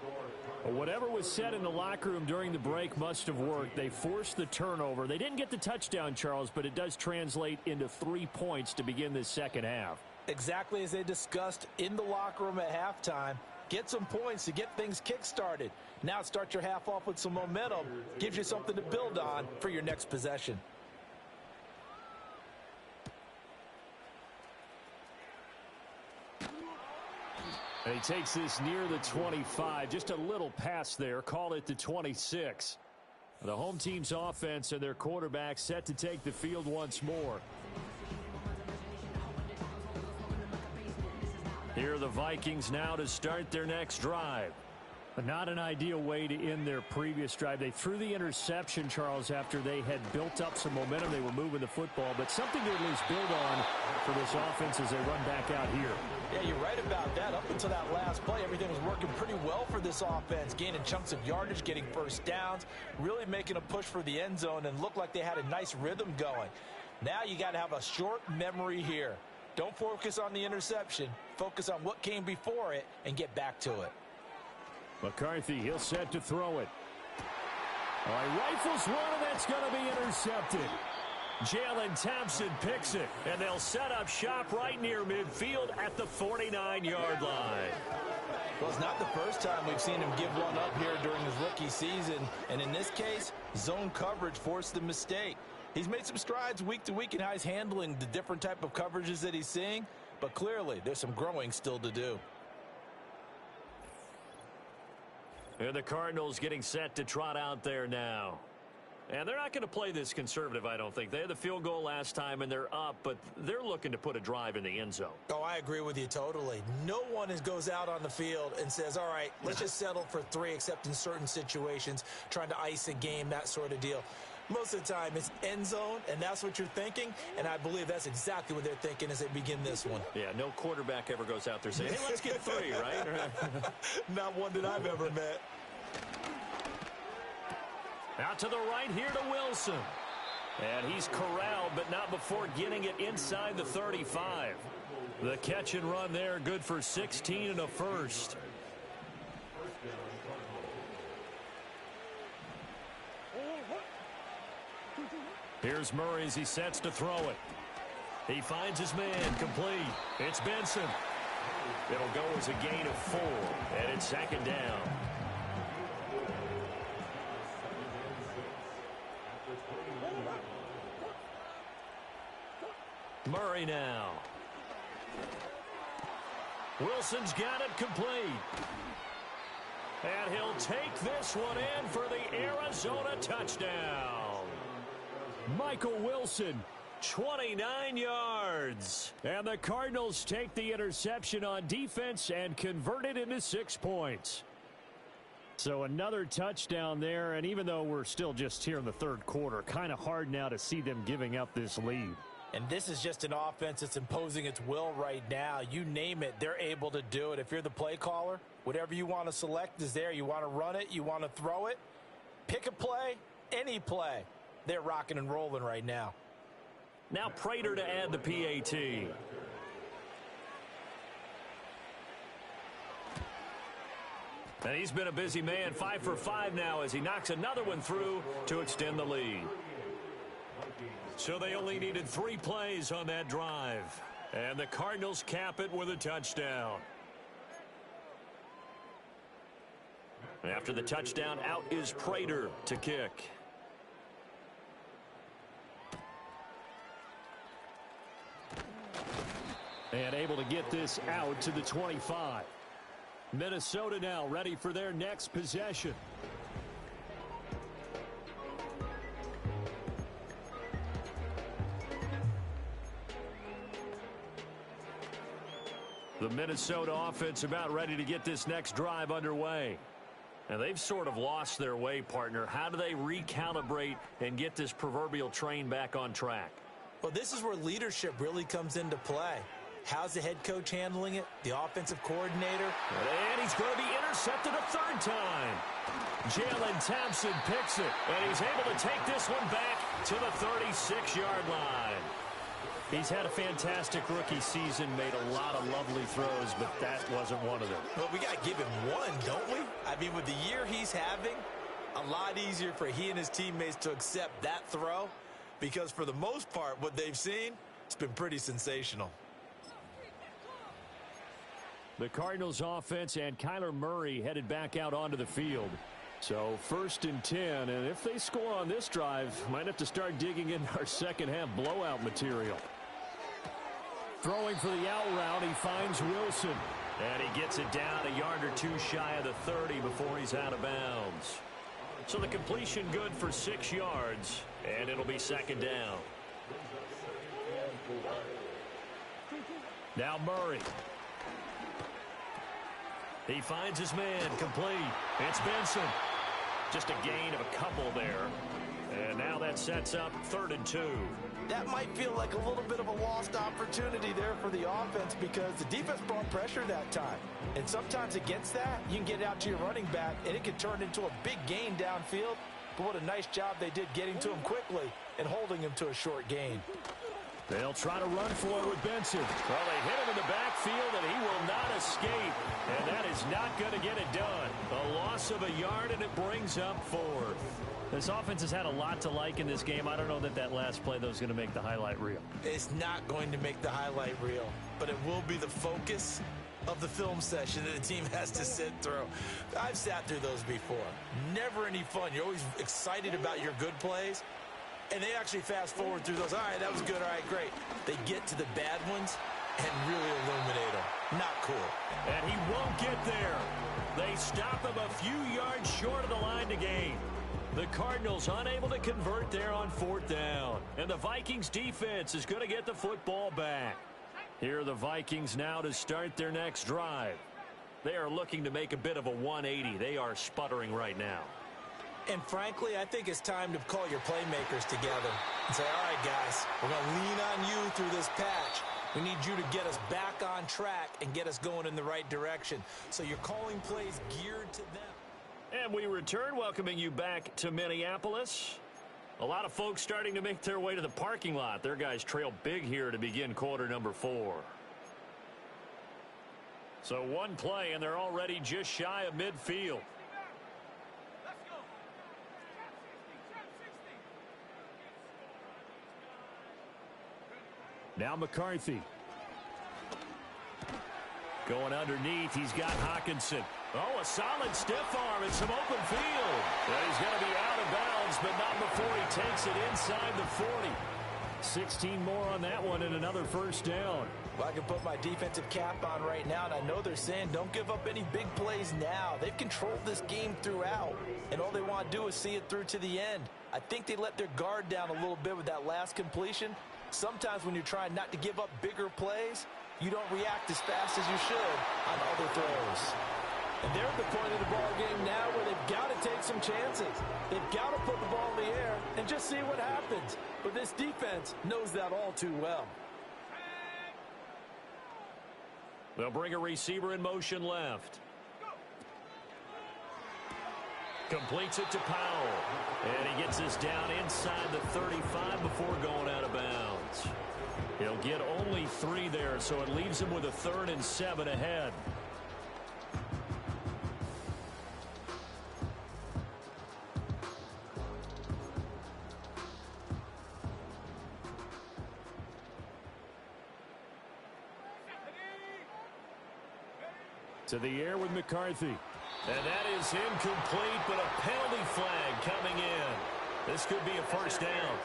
Whatever was said in the locker room during the break must have worked. They forced the turnover. They didn't get the touchdown, Charles, but it does translate into 3 points to begin this second half. Exactly as they discussed in the locker room at halftime. Get some points to get things kick-started. Now start your half off with some momentum. Gives you something to build on for your next possession. And he takes this near the 25. Just a little pass there. Call it the 26. The home team's offense and their quarterback set to take the field once more. Here are the Vikings now to start their next drive. Not an ideal way to end their previous drive. They threw the interception, Charles, after they had built up some momentum. They were moving the football, but something to at least build on for this offense as they run back out here. Yeah, you're right about that. Up until that last play, everything was working pretty well for this offense, gaining chunks of yardage, getting first downs, really making a push for the end zone, and looked like they had a nice rhythm going. Now you got to have a short memory here. Don't focus on the interception. Focus on what came before it and get back to it. McCarthy, he'll set to throw it. All right, rifles one, and that's going to be intercepted. Jalen Thompson picks it, and they'll set up shop right near midfield at the 49-yard line. Well, it's not the first time we've seen him give one up here during his rookie season, and in this case, zone coverage forced the mistake. He's made some strides week to week in how he's handling the different type of coverages that he's seeing, but clearly there's some growing still to do. And the Cardinals getting set to trot out there now. And they're not going to play this conservative, I don't think. They had the field goal last time, and they're up, but they're looking to put a drive in the end zone. Oh, I agree with you totally. No one goes out on the field and says, all right, let's just settle for 3, except in certain situations, trying to ice a game, that sort of deal. Most of the time, it's end zone, and that's what you're thinking, and I believe that's exactly what they're thinking as they begin this one. Yeah, no quarterback ever goes out there saying, hey, let's get 3, right? Not one that I've ever met. Out to the right here to Wilson. And he's corralled, but not before getting it inside the 35. The catch and run there, good for 16 and a first. Here's Murray as he sets to throw it. He finds his man, complete. It's Benson. It'll go as a gain of 4, and it's 2nd down. Murray now. Wilson's got it complete. And he'll take this one in for the Arizona touchdown. Michael Wilson, 29 yards. And the Cardinals take the interception on defense and convert it into 6 points. So another touchdown there, and even though we're still just here in the 3rd quarter, kind of hard now to see them giving up this lead. And this is just an offense that's imposing its will right now. You name it, they're able to do it. If you're the play caller, whatever you want to select is there. You want to run it, you want to throw it, pick a play, any play. They're rocking and rolling right now. Now Prater to add the PAT. And he's been a busy man, 5 for 5 now as he knocks another one through to extend the lead. So they only needed 3 plays on that drive. And the Cardinals cap it with a touchdown. After the touchdown, out is Prater to kick. And able to get this out to the 25. Minnesota now ready for their next possession. The Minnesota offense about ready to get this next drive underway. And they've sort of lost their way, partner. How do they recalibrate and get this proverbial train back on track? Well, this is where leadership really comes into play. How's the head coach handling it? The offensive coordinator? And he's going to be intercepted a 3rd time. Jalen Thompson picks it, and he's able to take this one back to the 36-yard line. He's had a fantastic rookie season, made a lot of lovely throws, but that wasn't one of them. Well, we got to give him one, don't we? I mean, with the year he's having, a lot easier for he and his teammates to accept that throw because for the most part, what they've seen, it's been pretty sensational. The Cardinals offense and Kyler Murray headed back out onto the field. So 1st and 10, and if they score on this drive, might have to start digging in our second half blowout material. Throwing for the out route, he finds Wilson. And he gets it down a yard or 2 shy of the 30 before he's out of bounds. So the completion good for 6 yards, and it'll be 2nd down. Now Murray. He finds his man, complete. It's Benson. Just a gain of a couple there. And now that sets up 3rd and 2. That might feel like a little bit of a lost opportunity there for the offense because the defense brought pressure that time. And sometimes against that, you can get it out to your running back, and it can turn into a big gain downfield. But what a nice job they did getting to him quickly and holding him to a short gain. They'll try to run for it with Benson. Well, they hit him in the backfield, and he will not escape. And that is not going to get it done. A loss of a yard, and it brings up 4th. This offense has had a lot to like in this game. I don't know that that last play, though, is going to make the highlight reel. It's not going to make the highlight reel, but it will be the focus of the film session that the team has to sit through. I've sat through those before. Never any fun. You're always excited about your good plays. And they actually fast forward through those. All right, that was good. All right, great. They get to the bad ones and really illuminate them. Not cool. And he won't get there. They stop him a few yards short of the line to gain. The Cardinals unable to convert there on 4th down. And the Vikings defense is going to get the football back. Here are the Vikings now to start their next drive. They are looking to make a bit of a 180. They are sputtering right now. And frankly, I think it's time to call your playmakers together and say, all right, guys, we're going to lean on you through this patch. We need you to get us back on track and get us going in the right direction. So you're calling plays geared to them. And we return, welcoming you back to Minneapolis. A lot of folks starting to make their way to the parking lot. Their guys trail big here to begin quarter number 4. So one play, and they're already just shy of midfield. Now McCarthy. Going underneath, he's got Hockenson. Oh, a solid stiff arm and some open field. Well, he's going to be out of bounds, but not before he takes it inside the 40. 16 more on that one and another first down. Well, I can put my defensive cap on right now, and I know they're saying don't give up any big plays now. They've controlled this game throughout, and all they want to do is see it through to the end. I think they let their guard down a little bit with that last completion. Sometimes when you're trying not to give up bigger plays, you don't react as fast as you should on other throws. And they're at the point of the ball game now where they've got to take some chances. They've got to put the ball in the air and just see what happens. But this defense knows that all too well. They'll bring a receiver in motion left. Completes it to Powell. And he gets this down inside the 35 before going out of bounds. He'll get only 3 there, so it leaves him with a 3rd and 7 ahead. To the air with McCarthy. And that is incomplete, but a penalty flag coming in. This could be a first down.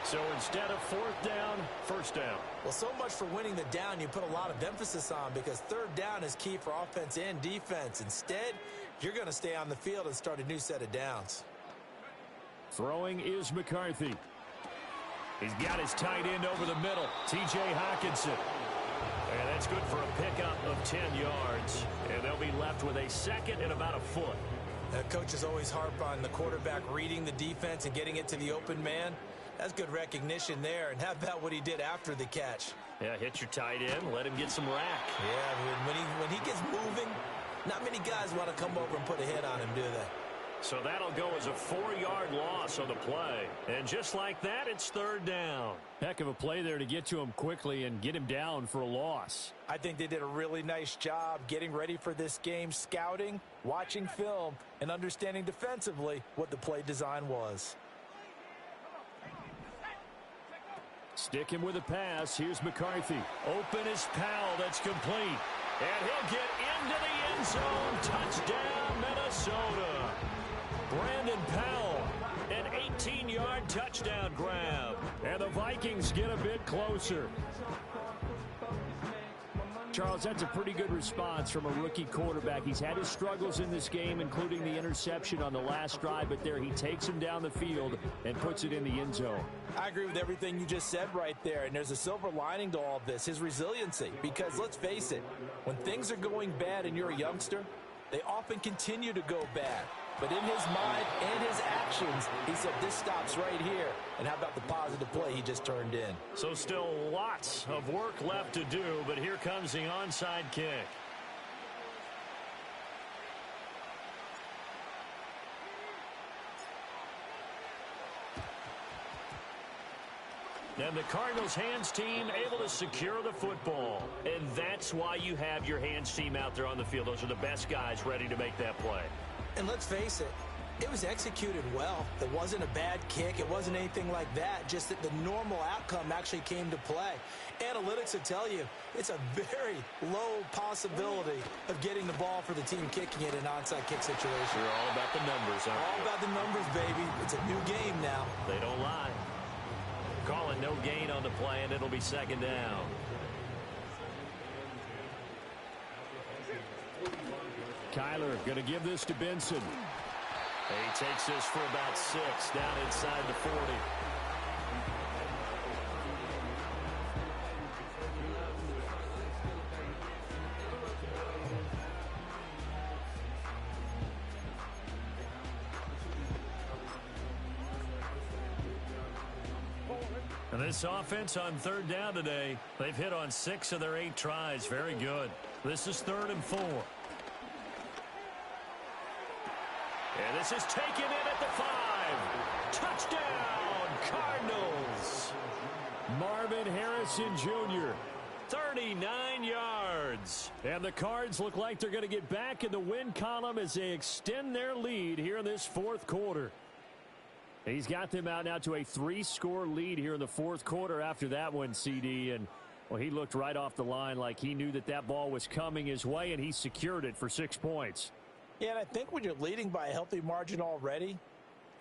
So instead of 4th down, first down. Well, so much for winning the down you put a lot of emphasis on, because 3rd down is key for offense and defense. Instead, you're going to stay on the field and start a new set of downs. Throwing is McCarthy. He's got his tight end over the middle, T.J. Hockenson. And that's good for a pickup of 10 yards. And they'll be left with a 2nd and about a foot. Coaches always harp on the quarterback reading the defense and getting it to the open man. That's good recognition there. And how about what he did after the catch? Yeah, hit your tight end, let him get some rack. Yeah, when he gets moving, not many guys want to come over and put a hit on him, do they? So that'll go as a 4-yard loss on the play. And just like that, it's 3rd down. Heck of a play there to get to him quickly and get him down for a loss. I think they did a really nice job getting ready for this game, scouting, watching film, and understanding defensively what the play design was. Stick him with a pass. Here's McCarthy. Open is Powell. That's complete. And he'll get into the end zone. Touchdown, Minnesota. Brandon Powell, an 18-yard touchdown grab. And the Vikings get a bit closer. Charles, that's a pretty good response from a rookie quarterback. He's had his struggles in this game, including the interception on the last drive, but there he takes him down the field and puts it in the end zone. I agree with everything you just said right there, and there's a silver lining to all of this, his resiliency. Because let's face it, when things are going bad and you're a youngster, they often continue to go bad. But in his mind and his actions, he said, this stops right here. And how about the positive play he just turned in? So still lots of work left to do, but here comes the onside kick. And the Cardinals' hands team able to secure the football. And that's why you have your hands team out there on the field. Those are the best guys ready to make that play. And let's face it, it was executed well. It wasn't a bad kick. It wasn't anything like that. Just that the normal outcome actually came to play. Analytics will tell you it's a very low possibility of getting the ball for the team kicking it in an onside kick situation. You're all about the numbers, aren't All you? about the numbers, baby. It's a new game now. They don't lie. Calling no gain on the play, and it'll be 2nd down. Kyler going to give this to Benson. He takes this for about 6 down inside the 40. And this offense on 3rd down today, they've hit on 6 of their 8 tries. Very good. This is 3rd and 4. And this is taken in at the 5. Touchdown, Cardinals. Marvin Harrison Jr., 39 yards. And the Cards look like they're going to get back in the win column as they extend their lead here in this 4th quarter. He's got them out now to a 3-score lead here in the 4th quarter after that one, CD. And, well, he looked right off the line like he knew that that ball was coming his way, and he secured it for 6 points. Yeah, and I think when you're leading by a healthy margin already,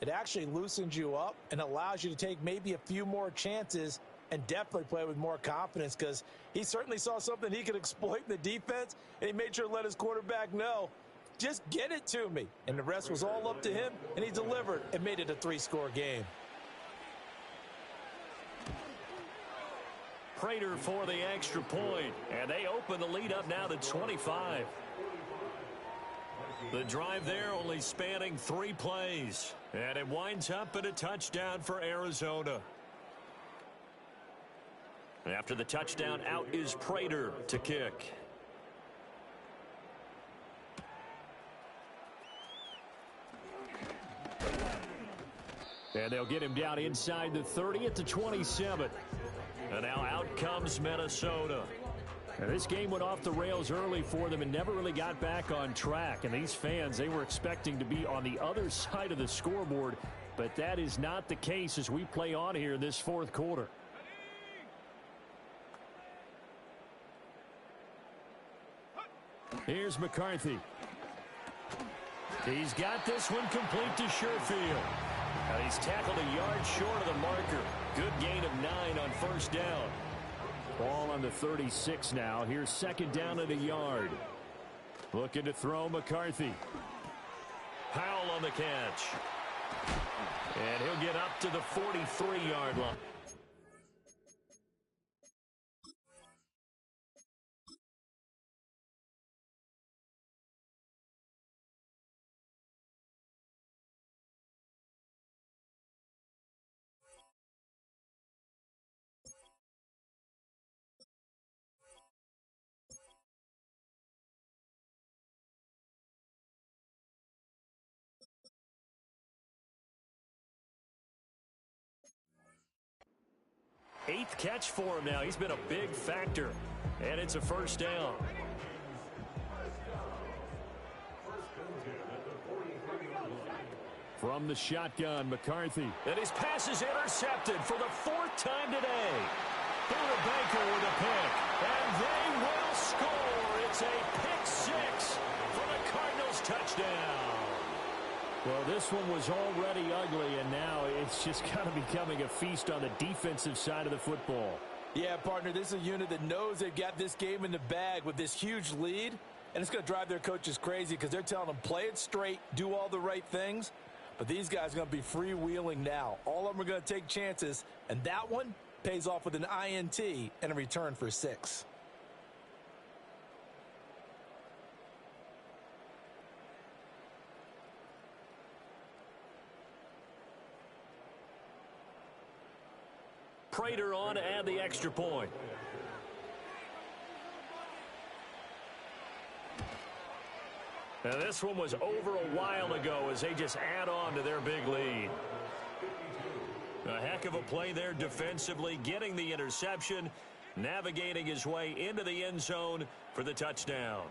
it actually loosens you up and allows you to take maybe a few more chances and definitely play with more confidence, because he certainly saw something he could exploit in the defense, and he made sure to let his quarterback know, just get it to me. And the rest was all up to him, and he delivered and made it a 3-score game. Prater for the extra point, and they open the lead up now to 25. The drive there only spanning 3 plays, and it winds up at a touchdown for Arizona. After the touchdown, out is Prater to kick. And they'll get him down inside the 30 at the 27. And now out comes Minnesota. And this game went off the rails early for them and never really got back on track. And these fans, they were expecting to be on the other side of the scoreboard. But that is not the case as we play on here in this 4th quarter. Here's McCarthy. He's got this one complete to Sherfield. And he's tackled a yard short of the marker. Good gain of 9 on 1st down. Ball on the 36 now. Here's 2nd down at a yard. Looking to throw McCarthy. Powell on the catch. And he'll get up to the 43-yard line. Eighth catch for him now. He's been a big factor. And it's a 1st down. From the shotgun, McCarthy. And his pass is intercepted for the 4th time today. Baker with a pick. And they will score. It's a pick 6 for the Cardinals touchdown. Well, this one was already ugly, and now it's just kind of becoming a feast on the defensive side of the football. Yeah, partner, this is a unit that knows they've got this game in the bag with this huge lead, and it's going to drive their coaches crazy because they're telling them play it straight, do all the right things, but these guys are going to be freewheeling now. All of them are going to take chances, and that one pays off with an INT and a return for 6. Prater on to add the extra point. Now this one was over a while ago as they just add on to their big lead. A heck of a play there defensively, getting the interception, navigating his way into the end zone for the touchdown.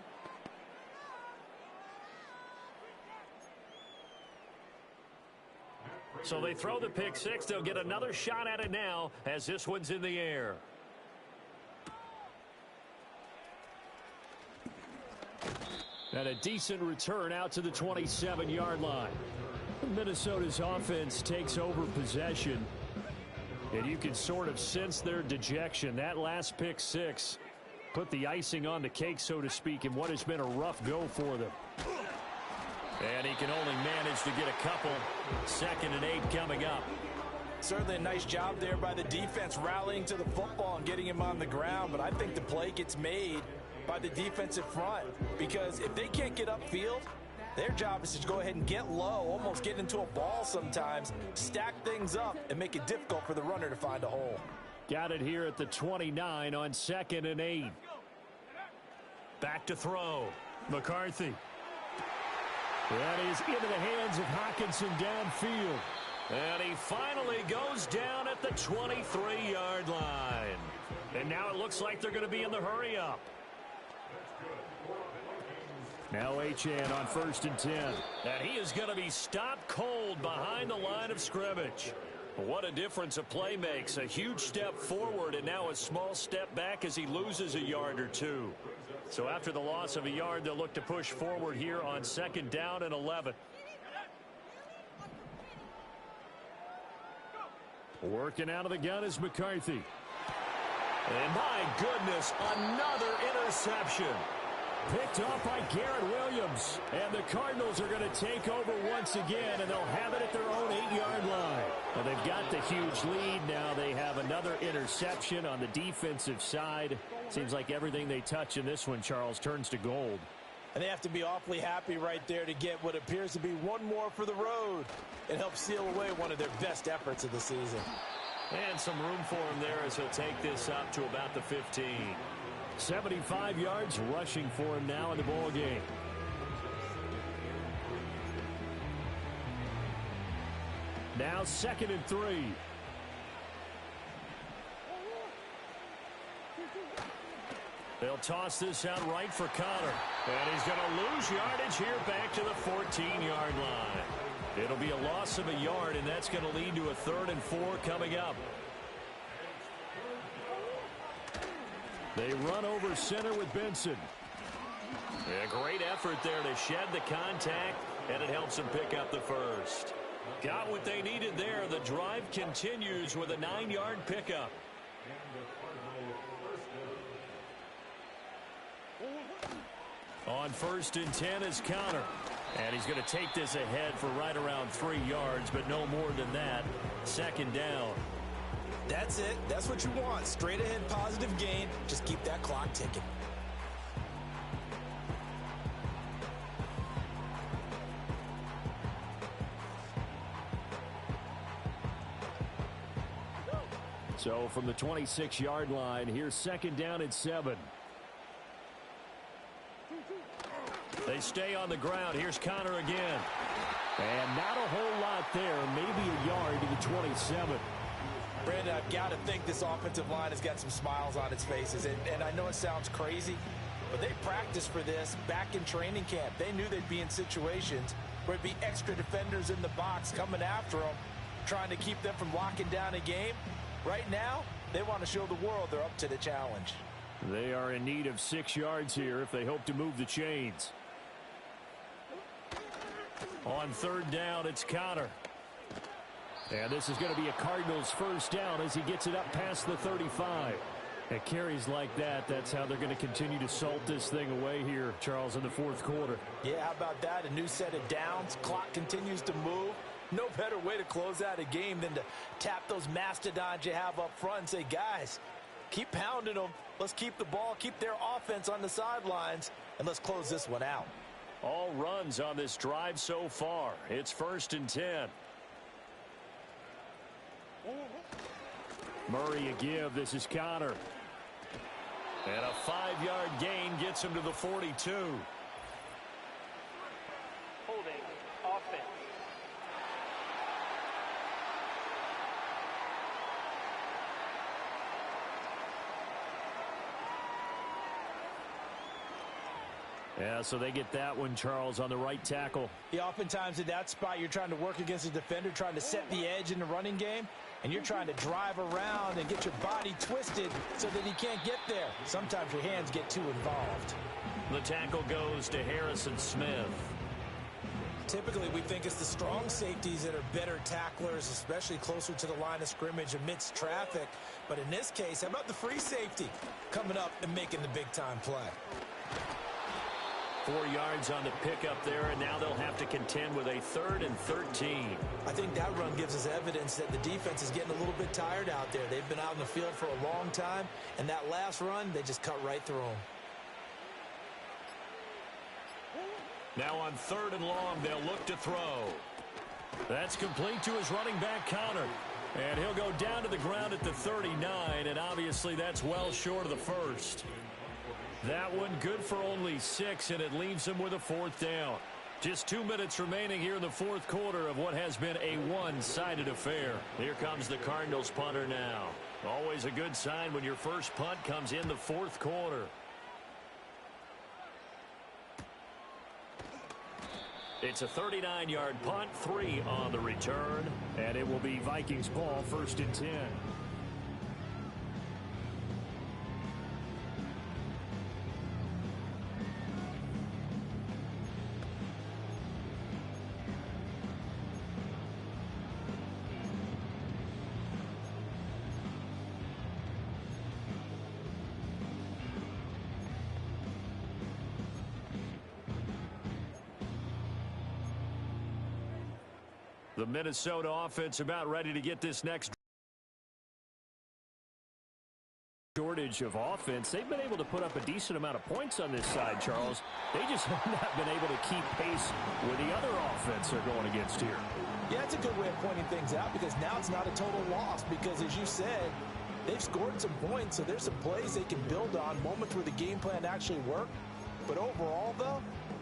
So they throw the pick 6. They'll get another shot at it now as this one's in the air. And a decent return out to the 27-yard line. Minnesota's offense takes over possession. And you can sort of sense their dejection. That last pick 6 put the icing on the cake, so to speak, in what has been a rough go for them. And he can only manage to get a couple. 2nd and 8 coming up. Certainly a nice job there by the defense rallying to the football and getting him on the ground, but I think the play gets made by the defensive front, because if they can't get upfield, their job is to go ahead and get low, almost get into a ball sometimes, stack things up, and make it difficult for the runner to find a hole. Got it here at the 29 on 2nd and 8. Back to throw. McCarthy. That is into the hands of Hockenson downfield. And he finally goes down at the 23-yard line. And now it looks like they're going to be in the hurry up. Now Achane on 1st and 10. And he is going to be stopped cold behind the line of scrimmage. What a difference a play makes. A huge step forward and now a small step back as he loses a yard or two. So after the loss of a yard, they'll look to push forward here on 2nd down and 11. Working out of the gun is McCarthy. And my goodness, another interception. Picked off by Garrett Williams. And the Cardinals are going to take over once again, and they'll have it at their own 8-yard line. Well, they've got the huge lead. Now they have another interception on the defensive side. Seems like everything they touch in this one, Charles, turns to gold. And they have to be awfully happy right there to get what appears to be one more for the road. It helps seal away one of their best efforts of the season. And some room for him there as he'll take this up to about the 15. 75 yards rushing for him now in the ball game. Now 2nd and 3. They'll toss this out right for Connor. And he's going to lose yardage here back to the 14-yard line. It'll be a loss of a yard, and that's going to lead to a 3rd and 4 coming up. They run over center with Benson. A great effort there to shed the contact, and it helps them pick up the first. Got what they needed there. The drive continues with a 9-yard pickup. On 1st and 10 is Connor. And he's going to take this ahead for right around 3 yards, but no more than that. 2nd down. That's it. That's what you want. Straight ahead positive gain. Just keep that clock ticking. So from the 26-yard line, here's 2nd down and 7. They stay on the ground. Here's Connor again. And not a whole lot there. Maybe a yard to the 27. Brandon, I've got to think this offensive line has got some smiles on its faces. And I know it sounds crazy, but they practiced for this back in training camp. They knew they'd be in situations where it'd be extra defenders in the box coming after them, trying to keep them from locking down a game. Right now, they want to show the world they're up to the challenge. They are in need of 6 yards here if they hope to move the chains. On 3rd down, it's Connor. And this is going to be a Cardinals 1st down as he gets it up past the 35. At carries like that, that's how they're going to continue to salt this thing away here, Charles, in the 4th quarter. Yeah, how about that? A new set of downs. Clock continues to move. No better way to close out a game than to tap those mastodons you have up front and say, guys, keep pounding them. Let's keep the ball, keep their offense on the sidelines, and let's close this one out. All runs on this drive so far. It's 1st and 10. Murray a give. This is Connor. And a 5-yard gain gets him to the 42. Holding offense. Yeah, so they get that one, Charles, on the right tackle. Yeah, oftentimes in that spot, you're trying to work against a defender, trying to set the edge in the running game, and you're trying to drive around and get your body twisted so that he can't get there. Sometimes your hands get too involved. The tackle goes to Harrison Smith. Typically, we think it's the strong safeties that are better tacklers, especially closer to the line of scrimmage amidst traffic. But in this case, how about the free safety coming up and making the big-time play? 4 yards on the pickup there, and now they'll have to contend with a 3rd and 13. I think that run gives us evidence that the defense is getting a little bit tired out there. They've been out in the field for a long time, and that last run, they just cut right through them. Now on 3rd and long, they'll look to throw. That's complete to his running back, Connor. And he'll go down to the ground at the 39, and obviously that's well short of the first. That one good for only 6, and it leaves him with a 4th down. Just 2 minutes remaining here in the 4th quarter of what has been a one-sided affair. Here comes the Cardinals punter now. Always a good sign when your first punt comes in the 4th quarter. It's a 39-yard punt, 3 on the return, and it will be Vikings ball, 1st and 10. The Minnesota offense about ready to get this next shortage of offense. They've been able to put up a decent amount of points on this side, Charles. They just have not been able to keep pace with the other offense they're going against here. Yeah, it's a good way of pointing things out because now it's not a total loss because, as you said, they've scored some points, so there's some plays they can build on, moments where the game plan actually worked. But overall, though,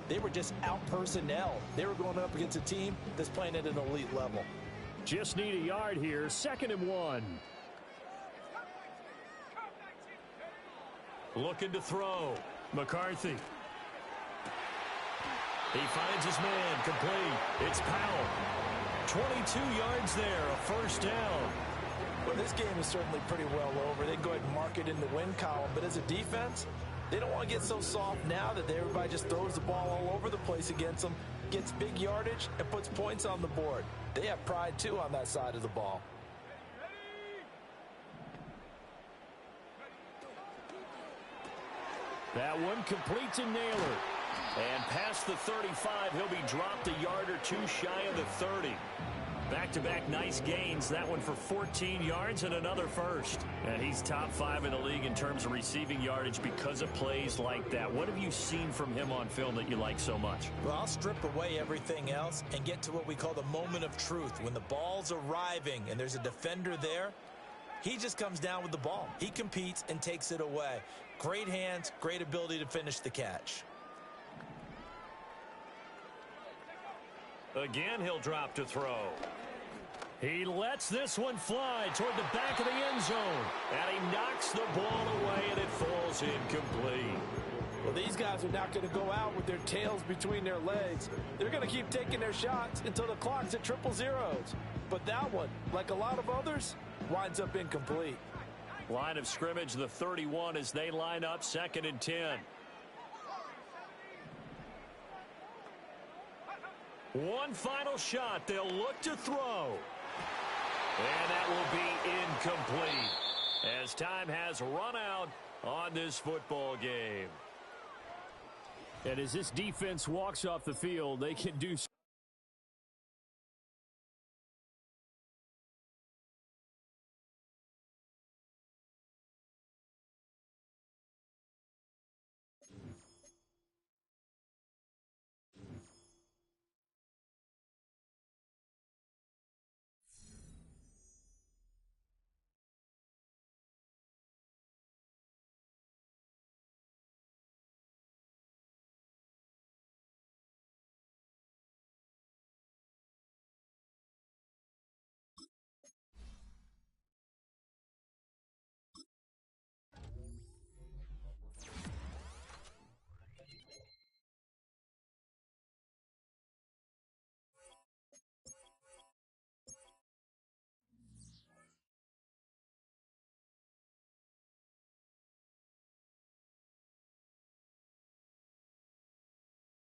they were just out-personnel. They were going up against a team that's playing at an elite level. Just need a yard here. 2nd and 1. Looking to throw. McCarthy. He finds his man. Complete. It's Powell. 22 yards there. A 1st down. Well, this game is certainly pretty well over. They can go ahead and mark it in the win column. But as a defense, they don't want to get so soft now that everybody just throws the ball all over the place against them, gets big yardage, and puts points on the board. They have pride, too, on that side of the ball. That one complete to Naylor. And past the 35, he'll be dropped a yard or 2 shy of the 30. Back-to-back nice gains. That one for 14 yards and another 1st. And he's top 5 in the league in terms of receiving yardage because of plays like that. What have you seen from him on film that you like so much? Well, I'll strip away everything else and get to what we call the moment of truth. When the ball's arriving and there's a defender there, he just comes down with the ball. He competes and takes it away. Great hands, great ability to finish the catch. Again, he'll drop to throw. He lets this one fly toward the back of the end zone. And he knocks the ball away, and it falls incomplete. Well, these guys are not going to go out with their tails between their legs. They're going to keep taking their shots until the clock's at 000. But that one, like a lot of others, winds up incomplete. Line of scrimmage, the 31 as they line up, 2nd and 10. One final shot. They'll look to throw. And that will be incomplete as time has run out on this football game. And as this defense walks off the field, they can do